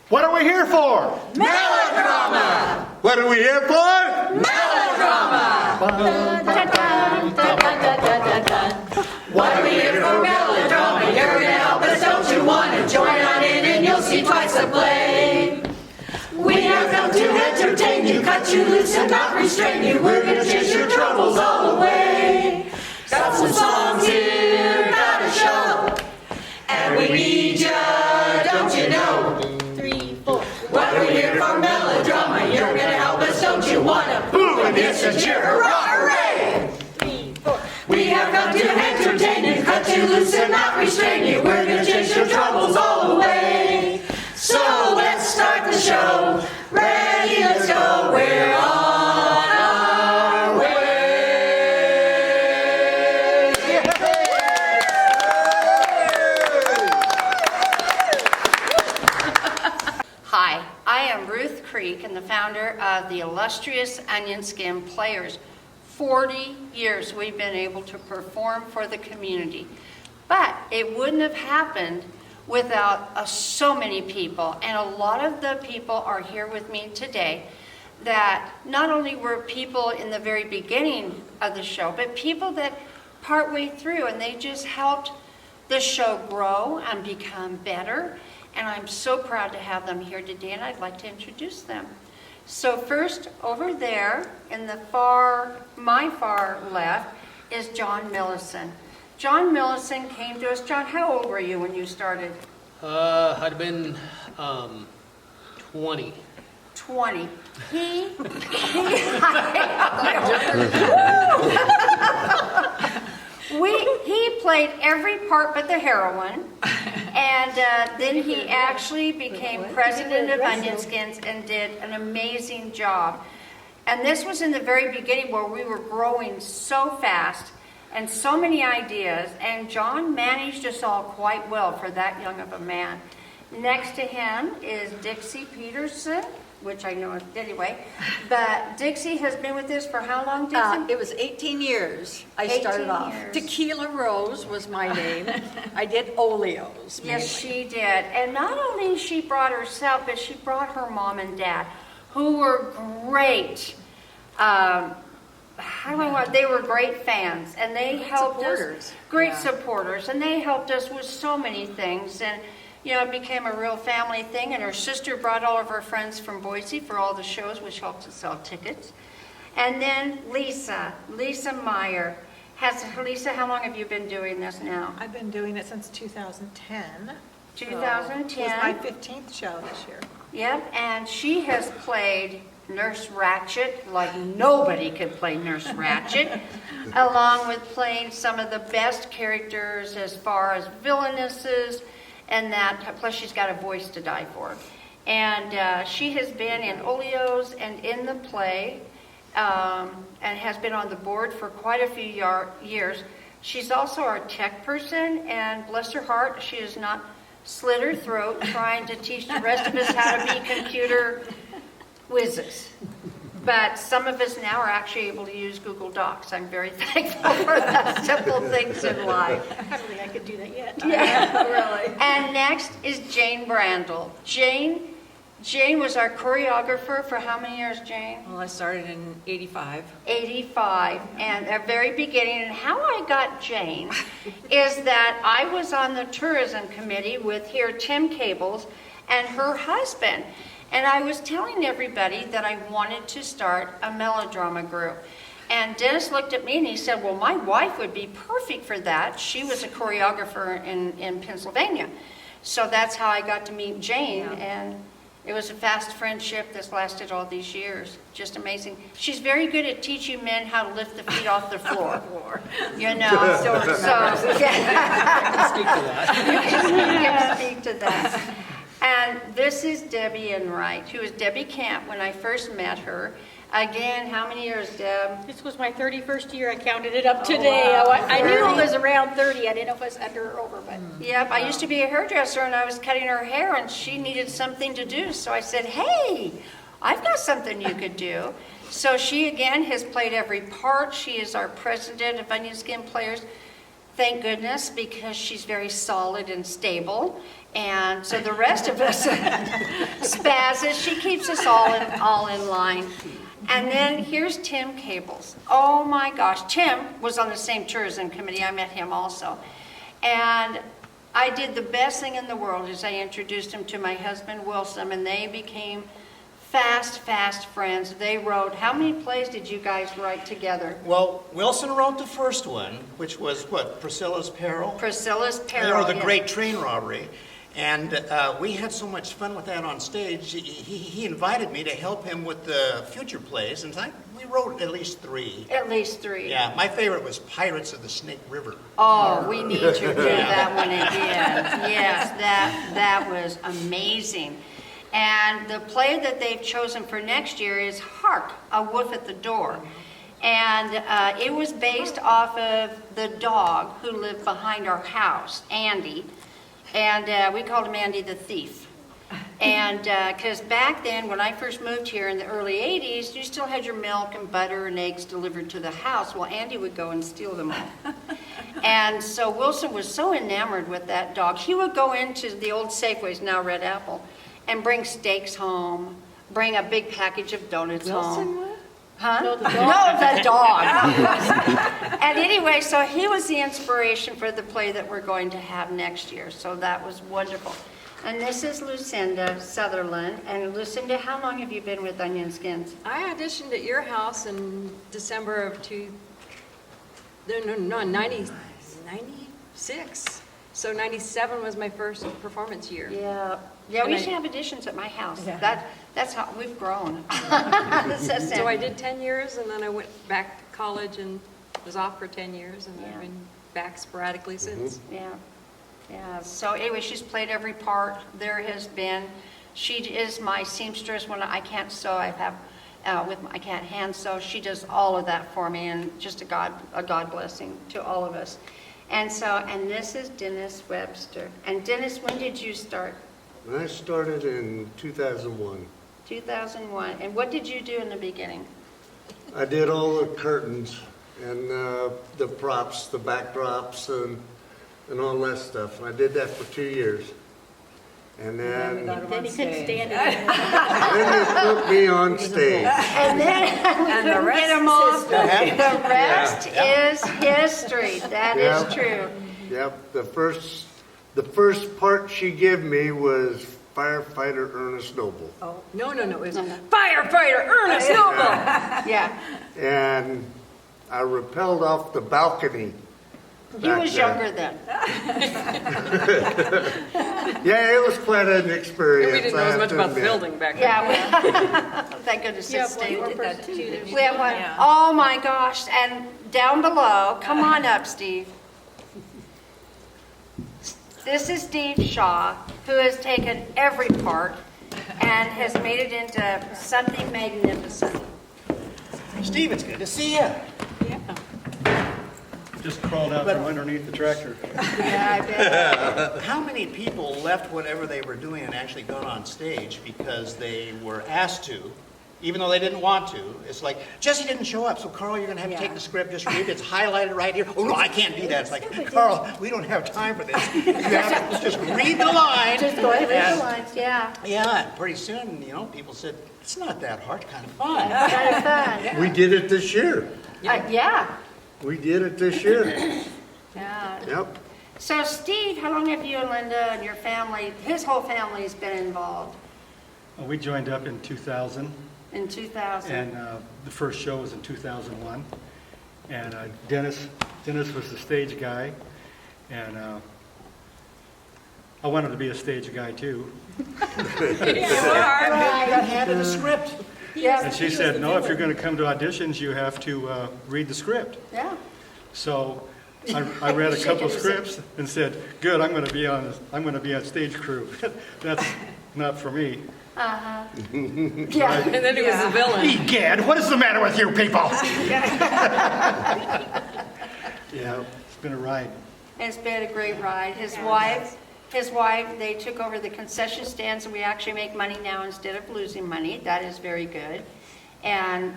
What are we here for? Melodrama! What are we here for? Melodrama! What are we here for? Melodrama! You're gonna help us, don't you wanna join on in and you'll see twice the play. We have come to entertain you, cut you loose and not restrain you. We're gonna chase your troubles all away. Got some songs here, got a show, and we need ya, don't you know? 3, 4. What are we here for? Melodrama. You're gonna help us, don't you wanna boo and hiss and cheer, hurrah, hooray! 3, 4. We have come to entertain you, cut you loose and not restrain you. We're gonna chase your troubles all away. So let's start the show. Ready, let's go. We're on our way. Hi, I am Ruth Creek and the founder of the Illustrious Onion Skin Players. 40 years we've been able to perform for the community. But it wouldn't have happened without so many people. And a lot of the people are here with me today that not only were people in the very beginning of the show, but people that partway through, and they just helped the show grow and become better. And I'm so proud to have them here today, and I'd like to introduce them. So first, over there in my far left, is John Millison. John Millison came to us. John, how old were you when you started? I'd have been 20. 20. He played every part but the heroine, and then he actually became president of Onion Skins and did an amazing job. And this was in the very beginning where we were growing so fast and so many ideas, and John managed us all quite well for that young of a man. Next to him is Dixie Peterson, which I know anyway, but Dixie has been with us for how long, Dixie? It was 18 years I started 18 off. years. Tequila Rose was my name. I did olios. Yes, she did. And not only she brought herself, but she brought her mom and dad, who were great. They were great fans, and they helped us. Great supporters, and they helped us with so many things. And you know, it became a real family thing. And her sister brought all of her friends from Boise for all the shows, which helped us sell tickets. And then Lisa Meyer. Lisa, how long have you been doing this now? I've been doing it since 2010. 2010. So it was my 15th show this year. Yep, and she has played Nurse Ratched like nobody could play Nurse Ratched, along with playing some of the best characters as far as villainesses, and that, plus she's got a voice to die for. And she has been in Olios and in the play, and has been on the board for quite a few years. She's also our tech person, and bless her heart, she has not slit her throat trying to teach the rest of us how to be computer whizzes. But some of us now are actually able to use Google Docs. I'm very thankful for the simple things in life. I don't think I could do that yet. Yeah, really. And next is Jane Brandel. Jane was our choreographer for how many years, Jane? Well, I started in 85. 85, and at the very beginning. And how I got Jane is that I was on the tourism committee with Tim Cables and her husband. And I was telling everybody that I wanted to start a melodrama group. And Dennis looked at me and he said, well, my wife would be perfect for that. She was a choreographer in Pennsylvania. So that's how I got to meet Jane. And it was a fast friendship that's lasted all these years. Just amazing. She's very good at teaching men how to lift the feet off the floor. You know, so I can speak to that. you can speak to that. And this is Debbie Enright, who was Debbie Camp when I first met her. Again, how many years, Deb? This was my 31st year. I counted it up today. wow. I knew it was around 30. I didn't know if it was under or over, but Yep, I used to be a hairdresser and I was cutting her hair and she needed something to do. So I said, hey, I've got something you could do. So she, again, has played every part. She is our president of Onion Skin Players thank goodness, because she's very solid and stable. And so the rest of us spazzes. She keeps us all in line. And then here's Tim Cables. Oh my gosh, Tim was on the same tourism committee. I met him also. And I did the best thing in the world is I introduced him to my husband, Wilson, and they became fast friends. They wrote, how many plays did you guys write together? Well, Wilson wrote the first one, which was what, Priscilla's Peril? Priscilla's Peril. Or the yeah. Great Train Robbery. And we had so much fun with that on stage. He invited me to help him with the future plays, and we wrote at least 3. At least 3. Yeah, my favorite was Pirates of the Snake River. Oh, we need to do that one again. Yes, that was amazing. And the play that they've chosen for next year is Hark, A Wolf at the Door. And it was based off of the dog who lived behind our house, Andy. And we called him Andy the Thief. And because back then, when I first moved here in the early 80s, you still had your milk and butter and eggs delivered to the house. Well, Andy would go and steal them all. And so Wilson was so enamored with that dog. He would go into the old Safeways, now Red Apple, and bring steaks home, bring a big package of donuts home. Huh? No, the dog. And anyway, so he was the inspiration for the play that we're going to have next year. So that was wonderful. And this is Lucinda Sutherland. And Lucinda, how long have you been with Onion Skins? I auditioned at your house in December of 96. So 97 was my first performance year. Yeah, we And used to have auditions at my house. That's how we've grown. So I did 10 years, and then I went back to college and was off for 10 years, and I've been back sporadically since. Yeah. So anyway, she's played every part there has been. She is my seamstress when I can't sew. I have I can't hand sew. She does all of that for me, and just a God blessing to all of us. And this is Dennis Webster. And Dennis, when did you start? I started in 2001. 2001. And what did you do in the beginning? I did all the curtains and the props, the backdrops, and all that stuff. I did that for 2 years. And then Then he couldn't stand it. they put me on stage. And then we couldn't get him off. The rest is history. That is true. Yep. The first part she gave me was Firefighter Ernest Noble. Oh, no, it was Firefighter Ernest Noble! Yeah. And I rappelled off the balcony. He was younger then. Yeah, it was quite an experience. We didn't know as much about the building back then. Yeah. Thank goodness Yeah, it stayed. one more person too. We have one. Oh my gosh. And down below, come on up, Steve. This is Steve Shaw, who has taken every part and has made it into something magnificent. Steve, it's good to see you. Just crawled out from underneath the tractor. Yeah, I bet. How many people left whatever they were doing and actually got on stage because they were asked to, even though they didn't want to? It's like, Jesse didn't show up, so Carl, you're going to have to take the script, just read it. It's highlighted right here. Oh, no, I can't do that. It's like, Carl, we don't have time for this. You have to just read the line. Just go ahead and read the lines, yeah. Yeah, and pretty soon, people said, it's not that hard, kind of fun. Kind of fun. We did it this year. Yeah. We did it this year. Yeah. Yep. So Steve, how long have you and Linda and your family, his whole family has been involved? We joined up in 2000, In 2000? and the first show was in 2001. And Dennis was the stage guy, and I wanted to be a stage guy too. You are. You got handed a script. And she said, no, if you're going to come to auditions, you have to read the script. Yeah. So I read a couple scripts and said, good, I'm going to be on stage crew. That's not for me. Yeah. And then he was the villain. Egad, what is the matter with you people? Yeah, it's been a ride. It's been a great ride. His wife, they took over the concession stands, and we actually make money now instead of losing money. That is very good. And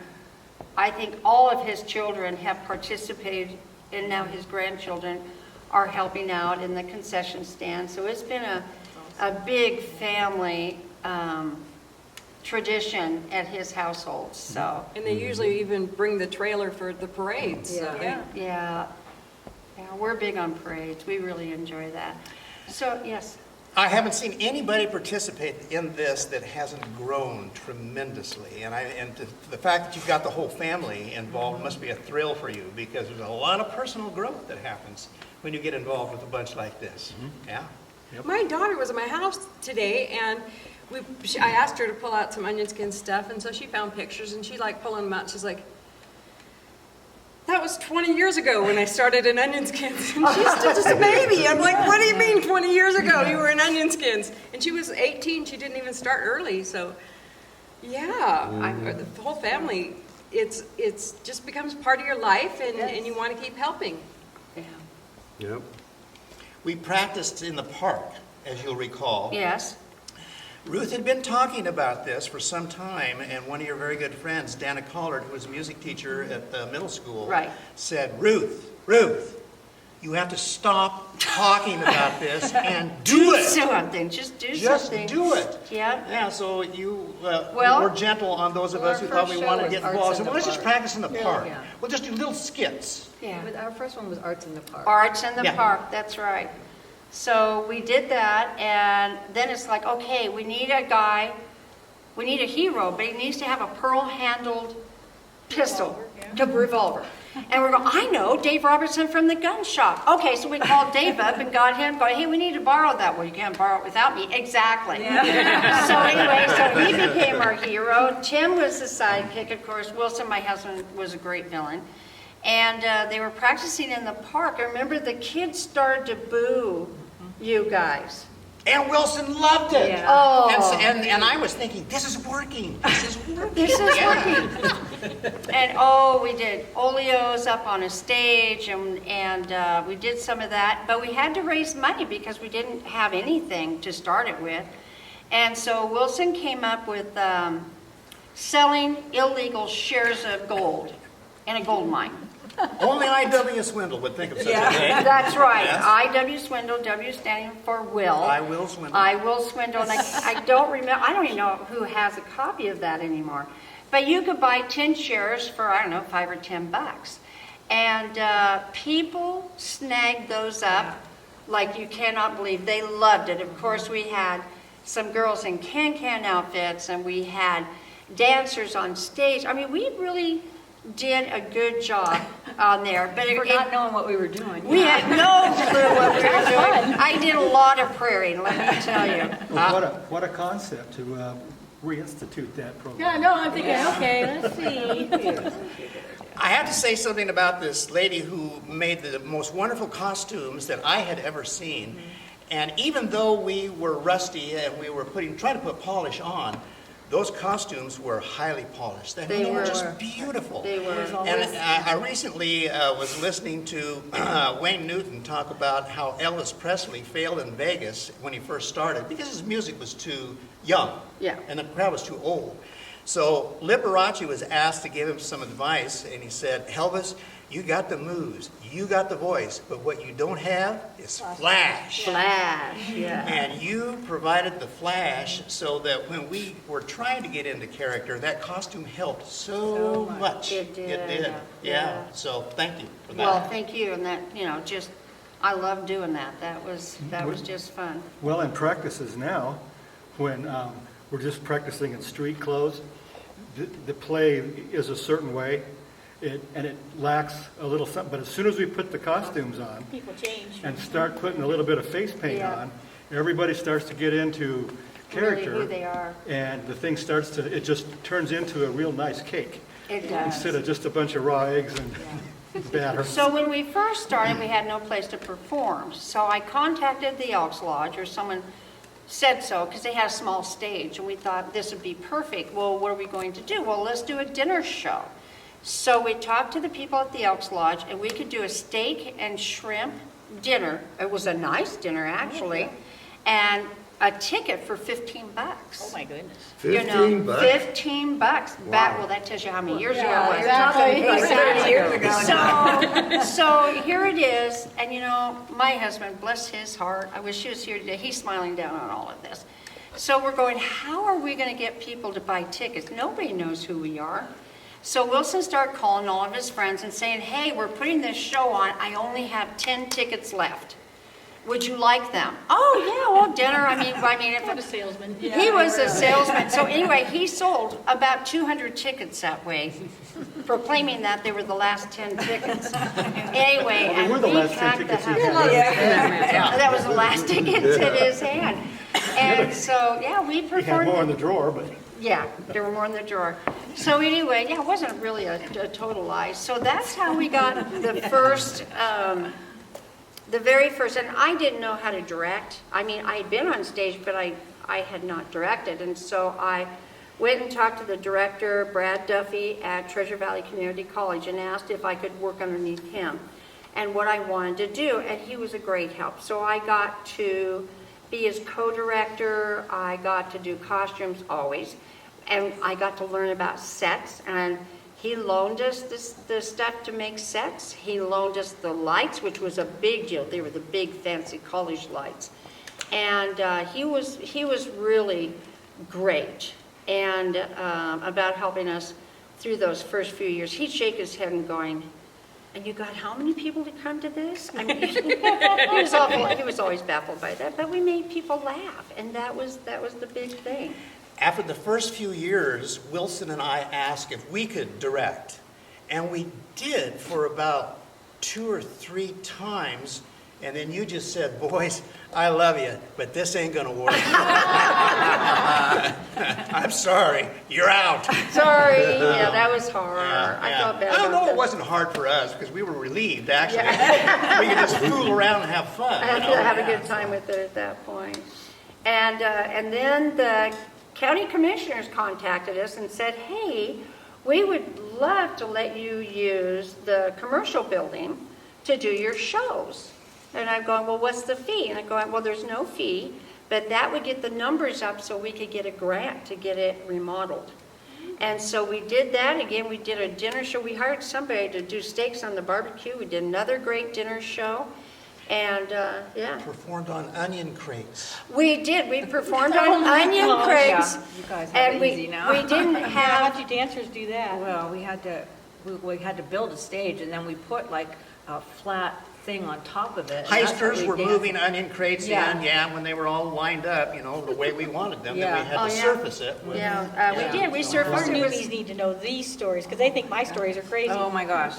I think all of his children have participated, and now his grandchildren are helping out in the concession stand. So it's been a big family tradition at his household, so. And they usually even bring the trailer for the parades. So Yeah, we're big on parades. We really enjoy that. So, yes. I haven't seen anybody participate in this that hasn't grown tremendously. And the fact that you've got the whole family involved must be a thrill for you, because there's a lot of personal growth that happens when you get involved with a bunch like this. Yeah. My daughter was at my house today, and I asked her to pull out some onion skin stuff, and so she found pictures, and she like pulling them out. She's like, that was 20 years ago when I started in onion skins. And she's still just a baby. I'm like, what do you mean 20 years ago you were in onion skins? And she was 18. She didn't even start early. So, yeah, the whole family, it's just becomes part of your life, and you want to keep helping. Yeah. Yep. We practiced in the park, as you'll recall. Yes. Ruth had been talking about this for some time, and one of your very good friends, Dana Collard, who was a music teacher at the middle school, Right. said, Ruth, you have to stop talking about this and do it. Something. Just do Just something. do it. Yeah. Yeah, so you Well, were gentle on those of us who our thought we first wanted to show get was involved. Arts So in the let's just Park. practice in the park. Yeah. We'll just do little skits. Yeah. But our first one was Arts in the Park. Arts in the Yeah. park, that's right. So we did that, and then it's like, okay, we need a guy, we need a hero, but he needs to have a pearl-handled pistol, a revolver. And we're going, I know, Dave Robertson from the gun shop. Okay, so we called Dave up and got him, going, hey, we need to borrow that. Well, you can't borrow it without me. Exactly. So anyway, so he became our hero. Tim was the sidekick, of course. Wilson, my husband, was a great villain. And they were practicing in the park. I remember the kids started to boo you guys. And Wilson loved it. Yeah. Oh. And I was thinking, this is working. This is working. This is Yeah. working. And we did olios up on a stage, and we did some of that. But we had to raise money because we didn't have anything to start it with. And so Wilson came up with selling illegal shares of gold in a gold mine. Only I.W. Swindle would think of such a thing. That's right. Yes. I.W. Swindle, W standing for Will. I will swindle. I will swindle. And I don't remember, I don't even know who has a copy of that anymore. But you could buy 10 shares for, I don't know, $5 or $10. And people snagged those up like you cannot believe. They loved it. Of course, we had some girls in can-can outfits, and we had dancers on stage. I mean, we really did a good job on there. But For not knowing what we were doing. we had no clue what we were doing. I did a lot of praying, let me tell you. Well, what a concept to reinstitute that program. Yeah, no, I'm thinking, okay, let's see. I have to say something about this lady who made the most wonderful costumes that I had ever seen. And even though we were rusty and we were trying to put polish on, those costumes were highly polished. I mean, they were just beautiful. They were. And I recently was listening to Wayne Newton talk about how Elvis Presley failed in Vegas when he first started because his music was too young. Yeah. And the crowd was too old. So Liberace was asked to give him some advice, and he said, Elvis, you got the moves, you got the voice, but what you don't have is flash. Flash, yeah. And you provided the flash so that when we were trying to get into character, that costume helped so much. It did, It did. yeah. So thank you for that. Well, thank you, and that, I love doing that. That was just fun. Well, in practices now, when we're just practicing in street clothes, the play is a certain way, and it lacks a little something. But as soon as we put the costumes on People change. and start putting a little bit of face paint Yeah. on, everybody starts to get into character. Really who they are. And the thing it just turns into a real nice cake. It does. Instead of just a bunch of raw eggs and batter. So when we first started, we had no place to perform. So I contacted the Elks Lodge, or someone said so, because they had a small stage, and we thought this would be perfect. Well, what are we going to do? Well, let's do a dinner show. So we talked to the people at the Elks Lodge, and we could do a steak and shrimp dinner. It was a nice dinner, actually. And a ticket for $15. Oh, my goodness. You know, 15 bucks? $15 back. Wow. Well, that tells you how many years ago Yeah, it was. exactly. Exactly. So here it is, and you know, my husband, bless his heart, I wish he was here today, he's smiling down on all of this. So we're going, how are we going to get people to buy tickets? Nobody knows who we are. So Wilson started calling all of his friends and saying, hey, we're putting this show on, I only have 10 tickets left. Would you like them? Oh, yeah, well, dinner, I mean, if What a salesman. he was a salesman. So anyway, he sold about 200 tickets that way, proclaiming that they were the last 10 tickets. Anyway, Well, they and were the we last 10 packed the tickets he house. had. That was the last tickets in his hand. And so, yeah, we He had performed. more in the drawer, but Yeah, there were more in the drawer. So anyway, yeah, it wasn't really a total lie. So that's how we got the first, the very first, and I didn't know how to direct. I mean, I had been on stage, but I had not directed. And so I went and talked to the director, Brad Duffy, at Treasure Valley Community College, and asked if I could work underneath him and what I wanted to do. And he was a great help. So I got to be his co-director. I got to do costumes always. And I got to learn about sets, and he loaned us the stuff to make sets. He loaned us the lights, which was a big deal. They were the big fancy college lights. And he was really great and about helping us through those first few years. He'd shake his head and going, and you got how many people to come to this? I mean, he was always baffled by that, but we made people laugh, and that was the big thing. After the first few years, Wilson and I asked if we could direct. And we did for about 2 or 3 times. And then you just said, boys, I love you, but this ain't going to work. I'm sorry, you're out. Sorry, yeah, that was hard. I Yeah. felt bad I don't about know, that. it wasn't hard for us because we were relieved, actually. We could just fool around and have fun. I had you to know? have a Yeah. good time with it at that point. And then the county commissioners contacted us and said, hey, we would love to let you use the commercial building to do your shows. And I'm going, well, what's the fee? And I'm going, well, there's no fee, but that would get the numbers up so we could get a grant to get it remodeled. And so we did that. Again, we did a dinner show. We hired somebody to do steaks on the barbecue. We did another great dinner show. And, yeah. Performed on onion crates. We did. We performed on onion crates. You guys have And it easy now. we didn't How have, do dancers do that? Well, we had to build a stage, and then we put like a flat thing on top of it. and that's what Heisters we were danced. moving onion crates Yeah. in, yeah, when they were all lined up, you know, the way we wanted them. Then Yeah. we had Oh, to yeah. surface it. with- yeah, we did. We Our surfaced it. newbies need to know these stories, because they think my stories are crazy. Oh my gosh,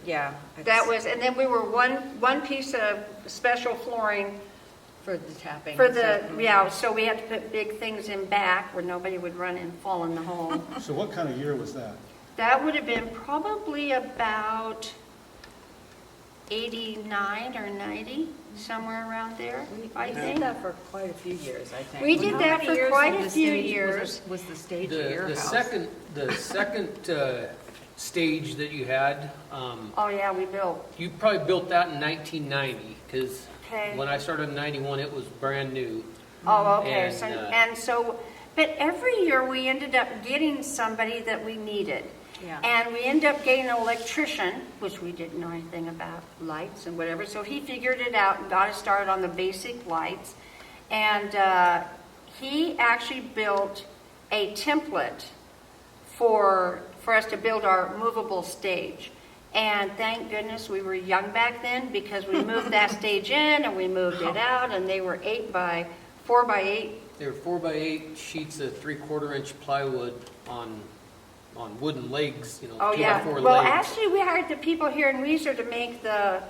yeah. That was, and then we were one piece of special flooring For the tapping. for and the, stuff. yeah, so we had to put big things in back where nobody would run and fall in the hole. so what kind of year was that? That would have been probably about 89 or 90, somewhere around there, I We did think. that for quite a few years, I think. We did How that many for years quite did a the few stage- years. Was the stage at your The house? second stage that you had, Oh, yeah, we built. you probably built that in 1990, because Okay. when I started in 91, it was brand new. Oh, okay, And, so, uh, and so, but every year we ended up getting somebody that we needed. Yeah. And we ended up getting an electrician, which we didn't know anything about lights and whatever, so he figured it out and got us started on the basic lights. And he actually built a template for us to build our movable stage. And thank goodness we were young back then, because we moved that stage in and we moved it out, and they were 4 by 8. They were 4x8 sheets of 3/4-inch plywood on wooden legs, you know, Oh, 2x4 yeah. Well, legs. actually, we hired the people here in Weiser to make the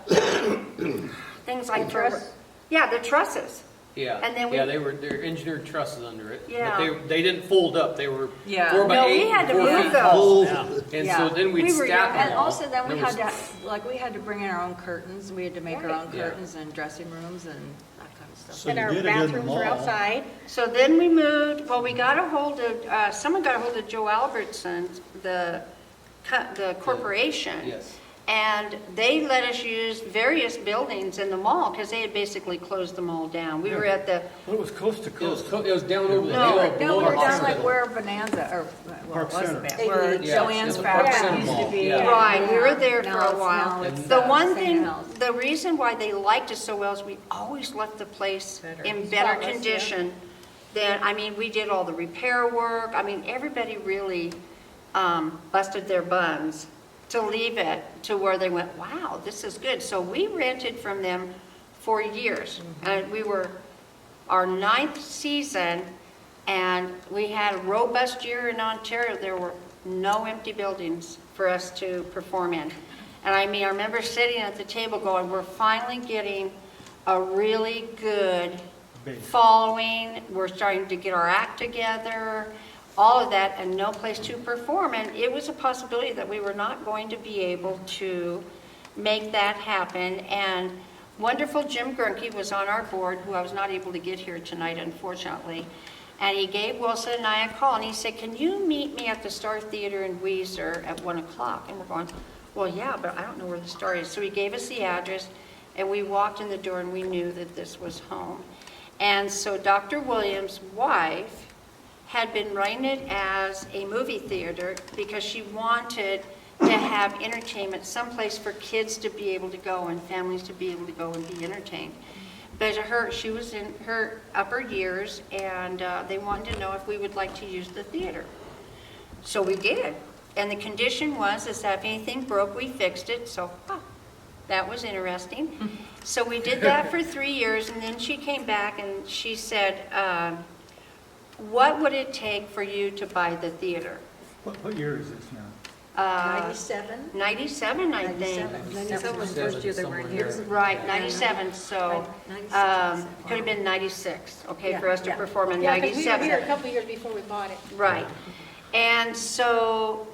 things like the trusses. Yeah, and then yeah, we- they're engineered trusses under it. Yeah. But they didn't fold up. They were Yeah. 4x8. No, we had to 4 move feet those. tall. Yeah. And Yeah. so then we'd We were stack young. them And all. also then we There had was- we had to bring in our own curtains, we had to make our own Yeah. curtains and dressing rooms and that kind of stuff. So And you our did it in the bathrooms were mall. outside. So then we moved, well, we got a hold of, someone got a hold of Joe Albertson, the corporation. Yes. And they let us use various buildings in the mall because they had basically closed them all down. We were at the, Well, it was coast to coast. It was down over the No, hill. No, below we're the down hospital. like where Bonanza, or, well, Park it was Center. the where Yeah, Joanne's the Park Fabric Center used to Mall, be. yeah. right, we were there Now for a it's- while. now it's, The one St. thing, Helens. the reason why they liked us so well is we always left the place Better. in better Spotless, yeah. condition than, I mean, we did all the repair work. I mean, everybody really busted their buns to leave it to where they went, wow, this is good. So we rented from them for years. And we were our 9th season, and we had a robust year in Ontario. There were no empty buildings for us to perform in. And I mean, I remember sitting at the table going, we're finally getting a really good Base. following. We're starting to get our act together, all of that, and no place to perform. And it was a possibility that we were not going to be able to make that happen. And wonderful Jim Grunke was on our board, who I was not able to get here tonight, unfortunately. And he gave Wilson and I a call, and he said, can you meet me at the Star Theater in Weiser at 1 o'clock? And we're going, well, yeah, but I don't know where the Star is. So he gave us the address, and we walked in the door, and we knew that this was home. And so Dr. Williams' wife had been running it as a movie theater because she wanted to have entertainment, someplace for kids to be able to go and families to be able to go and be entertained. But she was in her upper years, and they wanted to know if we would like to use the theater. So we did. And the condition was is that if anything broke, we fixed it. So that was interesting. So we did that for 3 years, and then she came back and she said, what would it take for you to buy the theater? What year is this now? 97? 97, I think. 97 was the first year they were here. Right, 97, so 96, could have been 96, okay, for us to Yeah. perform in Yeah, because we were 97. here a couple years before we bought it. Right. And so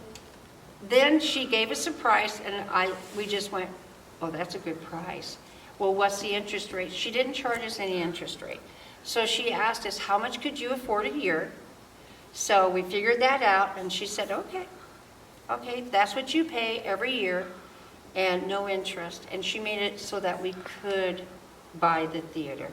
then she gave us a price, and we just went, oh, that's a good price. Well, what's the interest rate? She didn't charge us any interest rate. So she asked us, how much could you afford a year? So we figured that out, and she said, okay, that's what you pay every year, and no interest. And she made it so that we could buy the theater.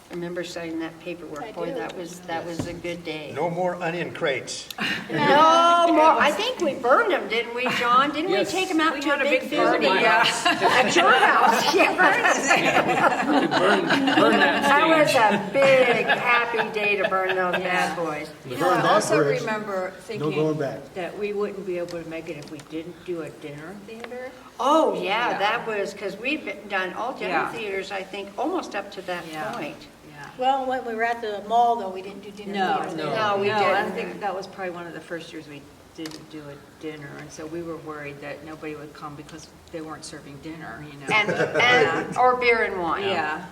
I remember signing that paperwork. I Boy, do. that was a good day. No more onion crates. No more. I think we burned them, didn't we, John? Didn't we Yes. take them out We to had a big field? Burn my house. At your house. Yeah, Burn that that was stage. a big, happy day to burn those bad boys. You Burn know, I that also bridge. remember No going thinking back. that we wouldn't be able to make it if we didn't do a dinner theater. Oh, yeah, Yeah. that was, because we've done all dinner Yeah. theaters, I think, almost up to that Yeah. point. Yeah. Well, when we were at the mall, though, we didn't do dinner. No, theater. No, we I didn't. think that was probably one of the first years we didn't do a dinner, and so we were worried that nobody would come because they weren't serving dinner, you know. And or beer and wine. Yeah.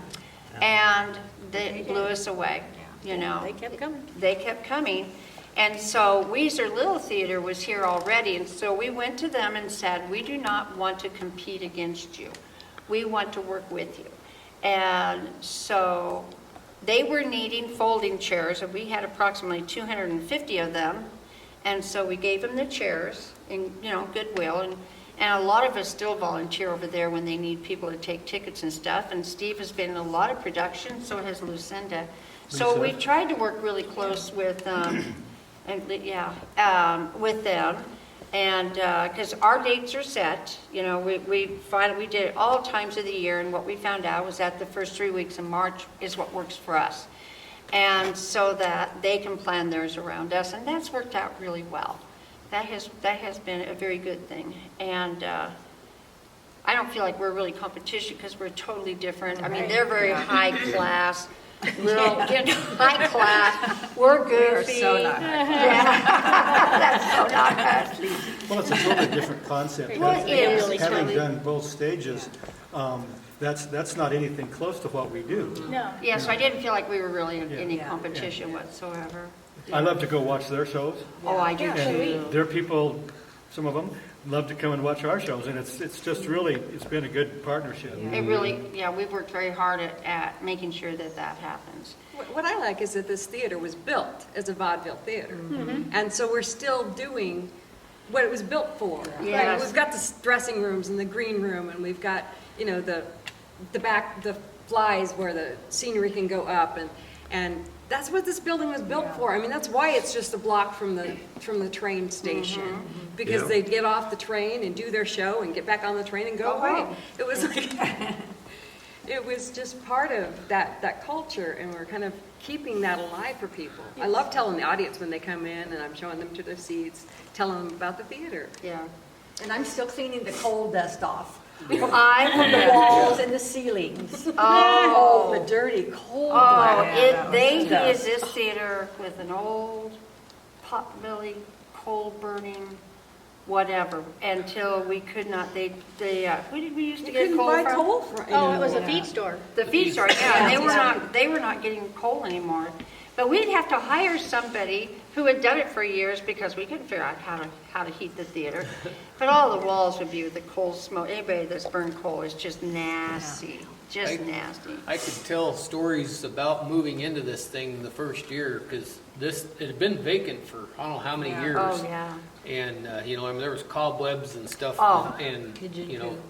And they blew us away, you know. They kept coming. They kept coming. And so Weiser Little Theater was here already, and so we went to them and said, we do not want to compete against you. We want to work with you. And so they were needing folding chairs, and we had approximately 250 of them. And so we gave them the chairs in, goodwill, and a lot of us still volunteer over there when they need people to take tickets and stuff. And Steve has been in a lot of production, so has Lucinda. So we tried to work really close with, with them. And, because our dates are set, we did it all times of the year, and what we found out was that the first 3 weeks in March is what works for us. And so that they can plan theirs around us, and that's worked out really well. That has been a very good thing. And I don't feel like we're really competition because we're totally different. I mean, they're very high class, real high class. We're goofy. We are so not That's so not us. Well, it's a totally different concept. Well, it is. Having done both stages, that's not anything close to what we do. No. Yeah, so I didn't feel like we were really in any Yeah. competition whatsoever. I love to go watch their shows, Oh, I do Yeah, too. and their people, some of them, love to come and watch our shows, and it's just really, it's been a good partnership. It really, we've worked very hard at making sure that happens. What I like is that this theater was built as a vaudeville theater. And so we're still doing what it was built for. Yes. Right? We've got the dressing rooms and the green room, and we've got, the back, the flies where the scenery can go up, and that's what this building was built for. I mean, that's why it's just a block from the train station, because they'd get off the train and do their show and get back on the train and go away. It was like, it was just part of that culture, and we're kind of keeping that alive for people. I love telling the audience when they come in, and I'm showing them to their seats, telling them about the theater. Yeah. And I'm still cleaning the coal dust off. I From the walls and the ceilings. Oh. The dirty coal. They heated this theater with an old potbelly, coal burning, whatever, until we could not, who did we used to get coal from? Oh, it was a feed store. The feed store, yeah, they were not getting coal anymore. But we'd have to hire somebody who had done it for years because we couldn't figure out how to heat the theater. But all the walls would be with the coal smoke. Anybody that's burned coal is just nasty, nasty. I could tell stories about moving into this thing the first year, because it had been vacant for I don't know how many years. Oh, yeah. And, I mean, there was cobwebs and stuff, Oh. and,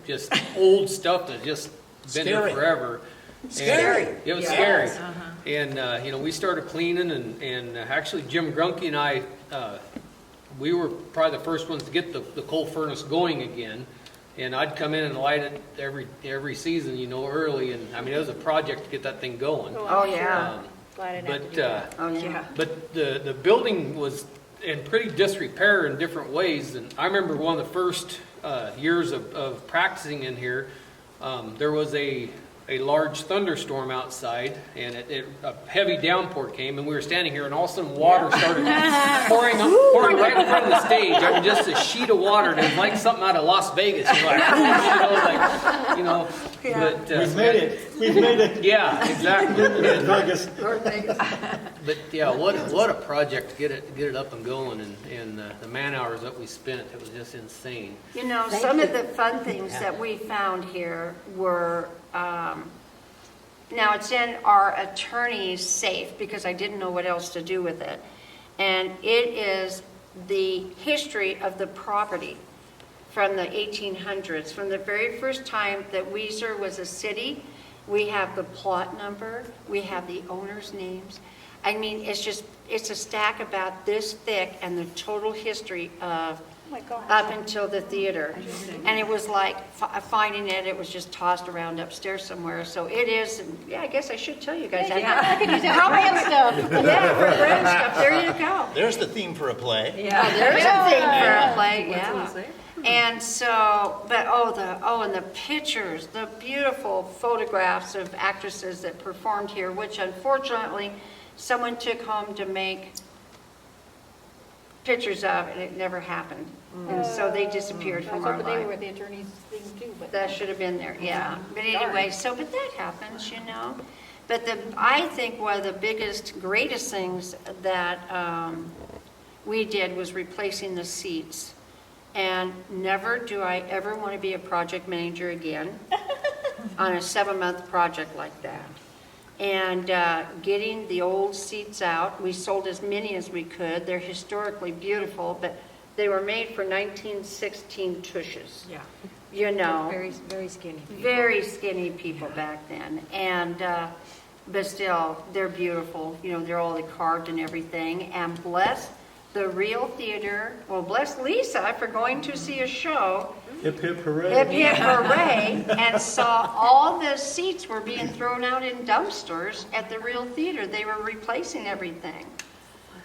just old stuff that just been there Scary. forever. Scary. And it was scary. And, we started cleaning, and actually Jim Grunke and I, we were probably the first ones to get the coal furnace going again. And I'd come in and light it every season, early. And, I mean, it was a project to get that thing going. Oh, yeah. Glad I didn't have to But, do that. Oh, yeah. but the building was in pretty disrepair in different ways. And I remember one of the first years of practicing in here, there was a large thunderstorm outside, and a heavy downpour came, and we were standing here, and all of a sudden water started pouring right in front of the stage. I mean, just a sheet of water, and it was like something out of Las Vegas. You're like, But, We've made it. yeah, exactly. Vegas. But yeah, what a project to get it up and going, and the man hours that we spent, it was just insane. Some of the fun things that we found here were, now it's in our attorney's safe because I didn't know what else to do with it. And it is the history of the property from the 1800s, from the very first time that Weiser was a city. We have the plot number, we have the owner's names. I mean, it's a stack about this thick, and the total history of up until the theater. And it was like finding it was just tossed around upstairs somewhere. So it is, I guess I should tell you guys that. I could use it for brand stuff. Yeah, for brand stuff. There you go. There's the theme for a play. Yeah, there's a thing for a play, What's yeah. it say? And so, but and the pictures, the beautiful photographs of actresses that performed here, which unfortunately someone took home to make pictures of, and it never happened. And so they disappeared I from was our hoping they were life. with the attorney's thing too, but. That should have been there, yeah. But anyway, but that happens, But I think one of the greatest things that we did was replacing the seats. And never do I ever want to be a project manager again on a 7-month project like that. And getting the old seats out, we sold as many as we could. They're historically beautiful, but they were made for 1916 tushes. Yeah. Very, very skinny people. Very skinny people back then. And, but still, they're beautiful. They're all carved and everything. And bless the real theater, bless Lisa for going to see a show. Hip hip hooray. Hip hip hooray, and saw all the seats were being thrown out in dumpsters at the real theater. They were replacing everything.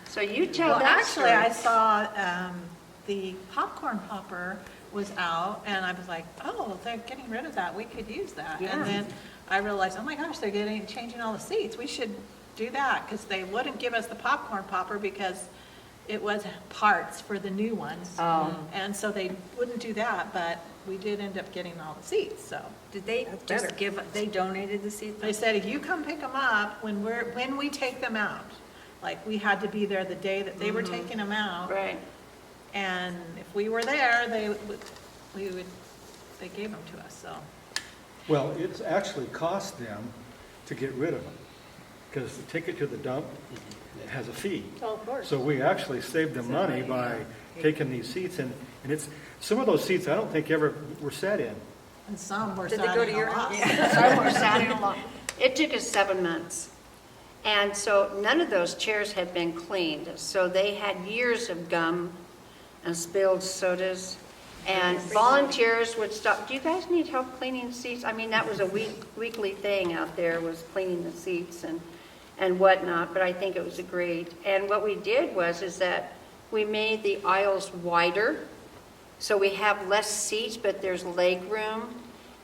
So you tell that actually, story. I saw the popcorn popper was out, and I was like, oh, they're getting rid of that. We could use that. Yeah. And then I realized, oh my gosh, they're changing all the seats. We should do that, because they wouldn't give us the popcorn popper because it was parts for the new ones. Oh. And so they wouldn't do that, but we did end up getting all the seats, so. Did they just they donated the seats? They said, if you come pick them up when we take them out, like we had to be there the day that they were taking them out. Right. And if we were there, they gave them to us, so. Well, it's actually cost them to get rid of them, because to take it to the dump, has a fee. Oh, of course. So we actually saved them money by taking these seats, and it's, some of those seats I don't think ever were sat in. And some were Did they go to signing your a lot. So we're sat in long. It took us 7 months. And so none of those chairs had been cleaned. So they had years of gum and spilled sodas. And volunteers would stop. Do you guys need help cleaning the seats? I mean, that was a weekly thing out there, was cleaning the seats and whatnot. But I think it was a great. And what we did is that we made the aisles wider. So we have less seats, but there's leg room.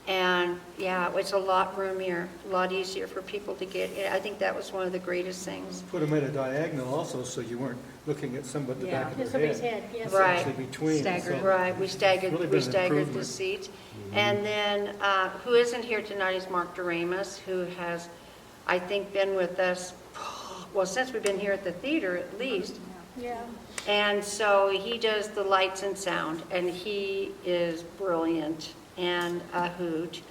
And yeah, it's a lot roomier, a lot easier for people to get in. I think that was one of the greatest things. Put them at a diagonal also, so you weren't looking at somebody at the back of their Somebody's head. head, yes. It's Right. actually between. Staggered. so Right, we it's really been an staggered the improvement. seats. And then, who isn't here tonight is Mark Doremus, who has, I think, been with us, well, since we've been here at the theater at least. Yeah. And so he does the lights and sound, and he is brilliant and a hoot.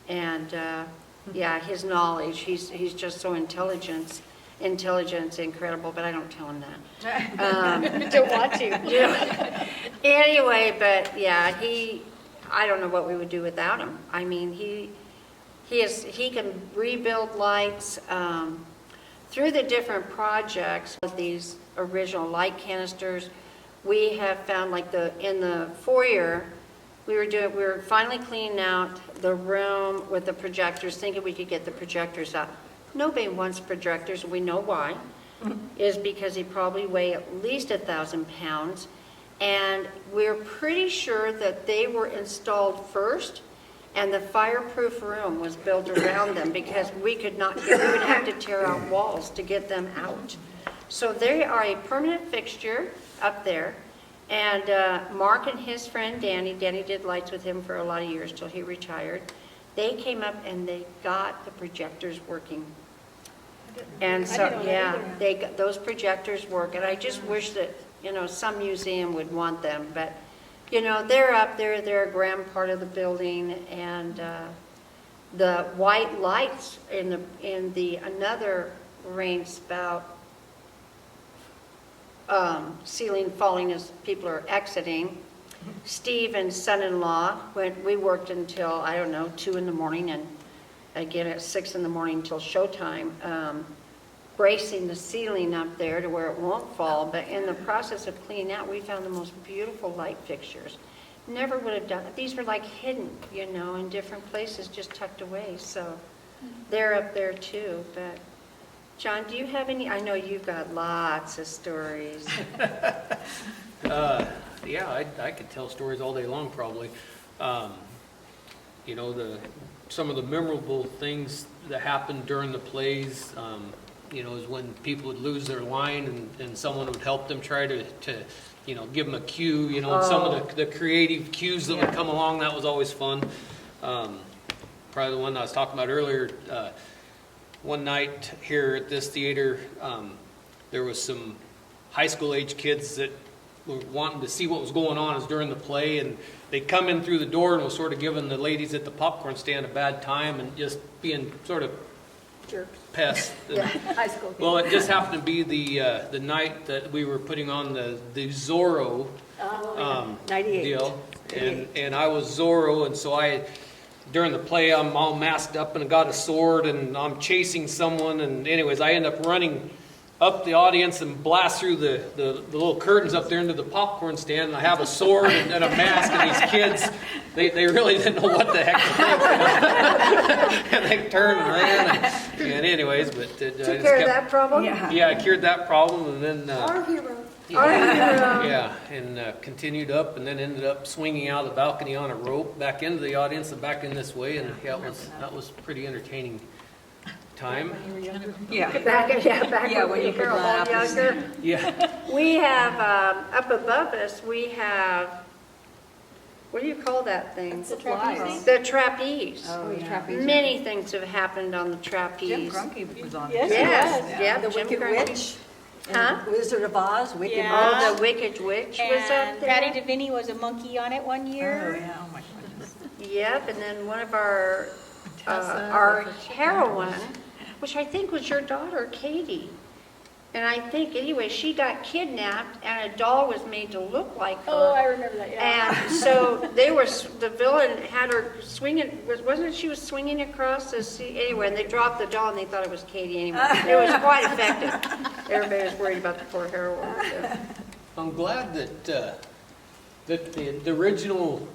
And yeah, his knowledge, he's just so intelligent, incredible, but I don't tell him that. Don't want to. Yeah. Anyway, but yeah, I don't know what we would do without him. I mean, he can rebuild lights through the different projects. These original light canisters, we have found, like in the foyer, we were finally cleaning out the room with the projectors, thinking we could get the projectors out. Nobody wants projectors, we know why. Is because they probably weigh at least 1,000 pounds. And we're pretty sure that they were installed first, and the fireproof room was built around them, because we would have to tear out walls to get them out. So they are a permanent fixture up there. And Mark and his friend Danny did lights with him for a lot of years till he retired. They came up and they got the projectors working. And so, yeah, those projectors work. And I just wish that, some museum would want them. But, they're up there, they're a grand part of the building. And the white lights in the another rain spout ceiling falling as people are exiting. Steve and son-in-law, we worked until, I don't know, 2 in the morning, and again at 6 in the morning till showtime, bracing the ceiling up there to where it won't fall. But in the process of cleaning out, we found the most beautiful light fixtures. Never would have done it. These were like hidden, in different places, just tucked away. So they're up there too. But John, do you have any? I know you've got lots of stories. Yeah, I could tell stories all day long, probably. Some of the memorable things that happened during the plays, is when people would lose their line and someone would help them try to give them a cue, and some of the creative cues that would come along. That was always fun. Probably the one I was talking about earlier. One night here at this theater, there was some high school age kids that were wanting to see what was going on as during the play, and they'd come in through the door and was sort of giving the ladies at the popcorn stand a bad time and just being sort of Jerks. pests. High school kids. Well, it just happened to be the night that we were putting on the Zorro 98. deal, and I was Zorro, and so during the play, I'm all masked up and I got a sword and I'm chasing someone. And anyways, I end up running up the audience and blast through the little curtains up there into the popcorn stand. And I have a sword and a mask, and these kids, they really didn't know what the heck to think. And they turned and ran. And anyways, but Took care of that problem? Yeah, I cured that problem, and then Our hero. yeah, and continued up, and then ended up swinging out of the balcony on a rope back into the audience and back in this way, and yeah, that was pretty entertaining time. Yeah. Back Yeah, when when you you could were a run lot up and younger. Yeah, We have, up above us, we have, what do you call that thing? The trapeze. The trapeze. Oh, yeah. Many things have happened on the Jim trapeze. Grunke was on. Yes, Yes, it was. yeah, The Jim Wicked Grunke. Witch. Huh? and Wizard of Oz, Wicked Yeah. Oh, Witch. the Wicked Witch was up And Patty there. DeVinny was a monkey on it one Oh, year. yeah, oh my goodness. Yep, and then one of our Tessa, our was it? heroine, which I think was your daughter, Katie. And I think, anyway, she got kidnapped and a doll was made to look like her. Oh, I remember that, yeah. And so the villain had her swinging, wasn't it she was swinging across the sea? Anyway, and they dropped the doll and they thought it was Katie anyway. It was quite effective. Everybody was worried about the poor heroine. So. I'm glad that the original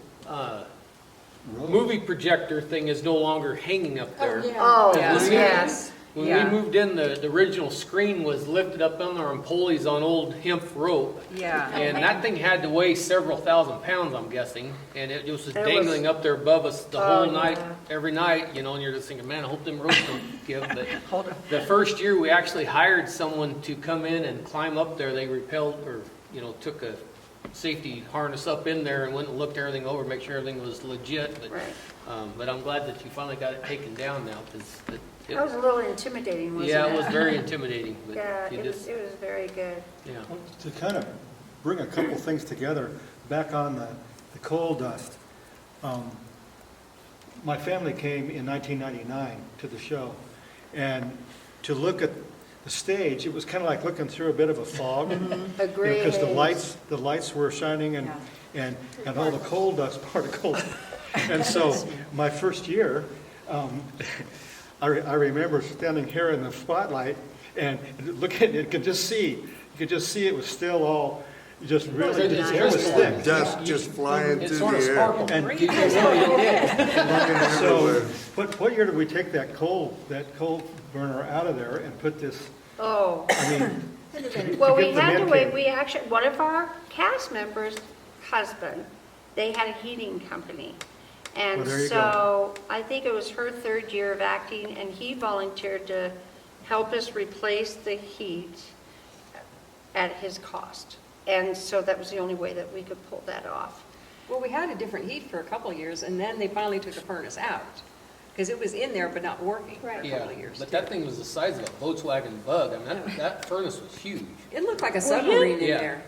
movie projector thing is no longer hanging up there. Oh, Yes. When Yeah. we moved in, the original screen was lifted up on there on pulleys on old hemp rope. Yeah. And that thing had to weigh several thousand pounds, I'm guessing. And it was just It dangling up there above us the Oh, whole night, yeah. every night, you know, and you're just thinking, man, I hope them ropes don't give. But the first year, we actually hired someone to come in and climb up there. They rappelled, or, you know, took a safety harness up in there and went and looked everything over, make sure everything was legit. But I'm glad that you finally got it taken down now, because That was a little intimidating, wasn't it? yeah, it was very intimidating. But Yeah, you it just, was very good. yeah. To kind of bring a couple things together, back on the coal dust, my family came in 1999 to the show, and to look at the stage, it was kind of like looking through a bit of a fog. Agreed. Because the lights were shining and all the coal dust particles. And so my first year, I remember standing here in the spotlight and looking, you could just see it was still all just really, It's it was thick. Dust just flying It through sort the of air. sparkled. And You could really did. Flying so, everywhere. what year did we take that coal burner out of there and put this, Oh, I mean, well, we get the had to men wait, came. we actually, one of our cast members' husband, they had a heating company. And Well, there you so, I think it was her third year of acting, and he volunteered to help us replace the heat at his cost. And so that was the only way that we could pull that off. Well, we had a different heat for a couple of years, and then they finally took the furnace out, because it was in there but not working for a Right. Yeah, couple of years. but that thing was the size of a Volkswagen Bug. I mean, that furnace was huge. It looked like a you? submarine in Yeah. there.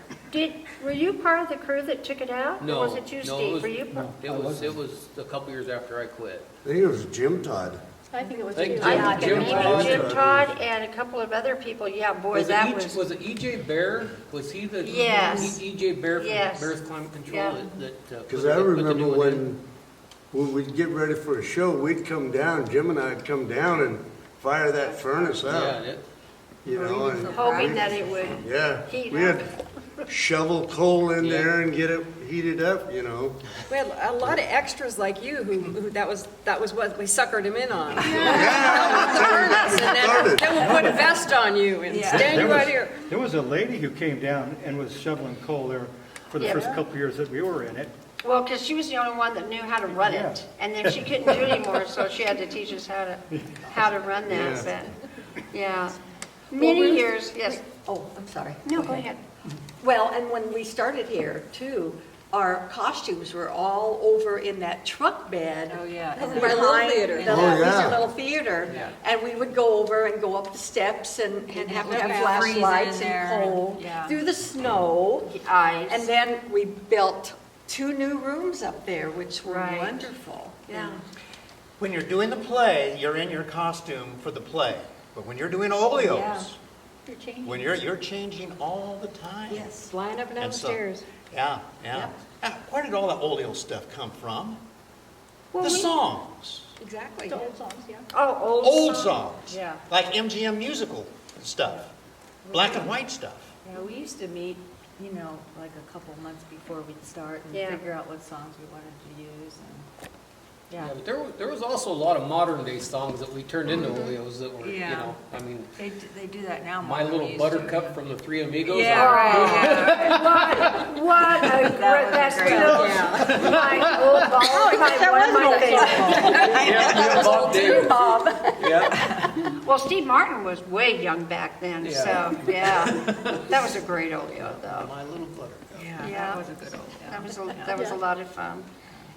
Were you part of the crew that took it out? No, Or was it you, no, Steve? Were you? It was a couple years after I quit. I think it was Jim Todd. I think it was. I think you. Jim- I think Jim maybe Todd. Jim Todd and a couple of other people, yeah, boy, that was. Was it E.J. Bear? Was he the? Yes. E.J. Bear from Yes. Bears Climate Control Yeah. that. Because put I the remember new one in? when we'd get ready for a show, we'd come down, Jim and I'd come down and fire that furnace Yeah, out. it, Hoping that it would. Yeah, Heat we up. had shovel coal in Yeah. there and get it heated up, you know. We had a lot of extras like you who that was what we suckered him in on. Yeah. And then we'll put a vest on you and stand you right here. there was a lady who came down and was shoveling coal there for the Yeah. first couple of years that we were in it. Well, because she was the only one that knew how to run Yeah. it, and then she couldn't do it anymore, so she had to teach us how to run that. But, yeah, many years. Yes. Oh, I'm sorry. No, go ahead. Well, and when we started here too, our costumes were all over in that truck bed. Oh, yeah. Behind My little theater. the Oh, Weiser yeah. little theater. Yeah. And we would go over and go up the steps and have to have freeze in flashlights there and and- cold yeah. through the snow. Eyes. And then we built 2 new rooms up there, which were Right. wonderful. Yeah. When you're doing the play, you're in your costume for the play. But when you're doing oleos, Yeah. You're changing. when you're changing all the time. Yes. Flying up and down And the so- stairs. Yeah, yeah. Yep. Where did all the oleo stuff come from? Well, The we- songs, Exactly. The old songs, yeah. Oh, old songs. Yeah. Like MGM musical stuff, black and white stuff. Yeah, we used to meet, like a couple months before we'd start and Yeah. figure out what songs we wanted to use and, yeah, yeah. but there was also a lot of modern day songs that we turned into oleos that were, Yeah. I mean, They do that now more My than we Little used to. Buttercup from the Three Amigos. Yeah, right, what a great, that's great, still yeah. my old one of my favorites. Yeah, Bob Davis. Bob. Yeah. Well, Steve Martin was way young back then, Yeah. so, yeah. That was a great oleo, though. My little buttercup. Yeah, Yeah. that was a good old, yeah. That was a lot of fun.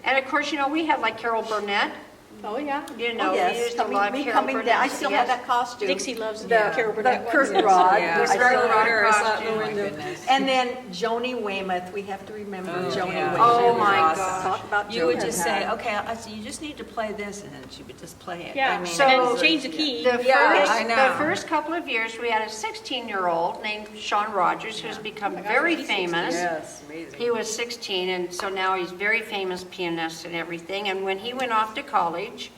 And of course, we had like Carol Burnett, Oh, yeah. we Yes, used a lot of we Carol coming Burnett. down, I still have yes. that costume. Dixie loves The the Carol Burnett curtain ones. rod. Yeah, I I still started have her, I saw it in costume. the Oh, my window. goodness. And then Joni Weymouth, we have to remember Joni yeah. Weymouth. Oh, She was my awesome. gosh. Talk about You would Joni. just say, okay, so you just need to play this, and then she would just play it. Yeah, I mean, and So- then change the key. The Yeah, first, I know. the first couple of years, we had a 16-year-old named Sean Rogers, who's become very famous. Yes, amazing. He was 16, and so now he's very famous pianist and everything. And when he went off to college,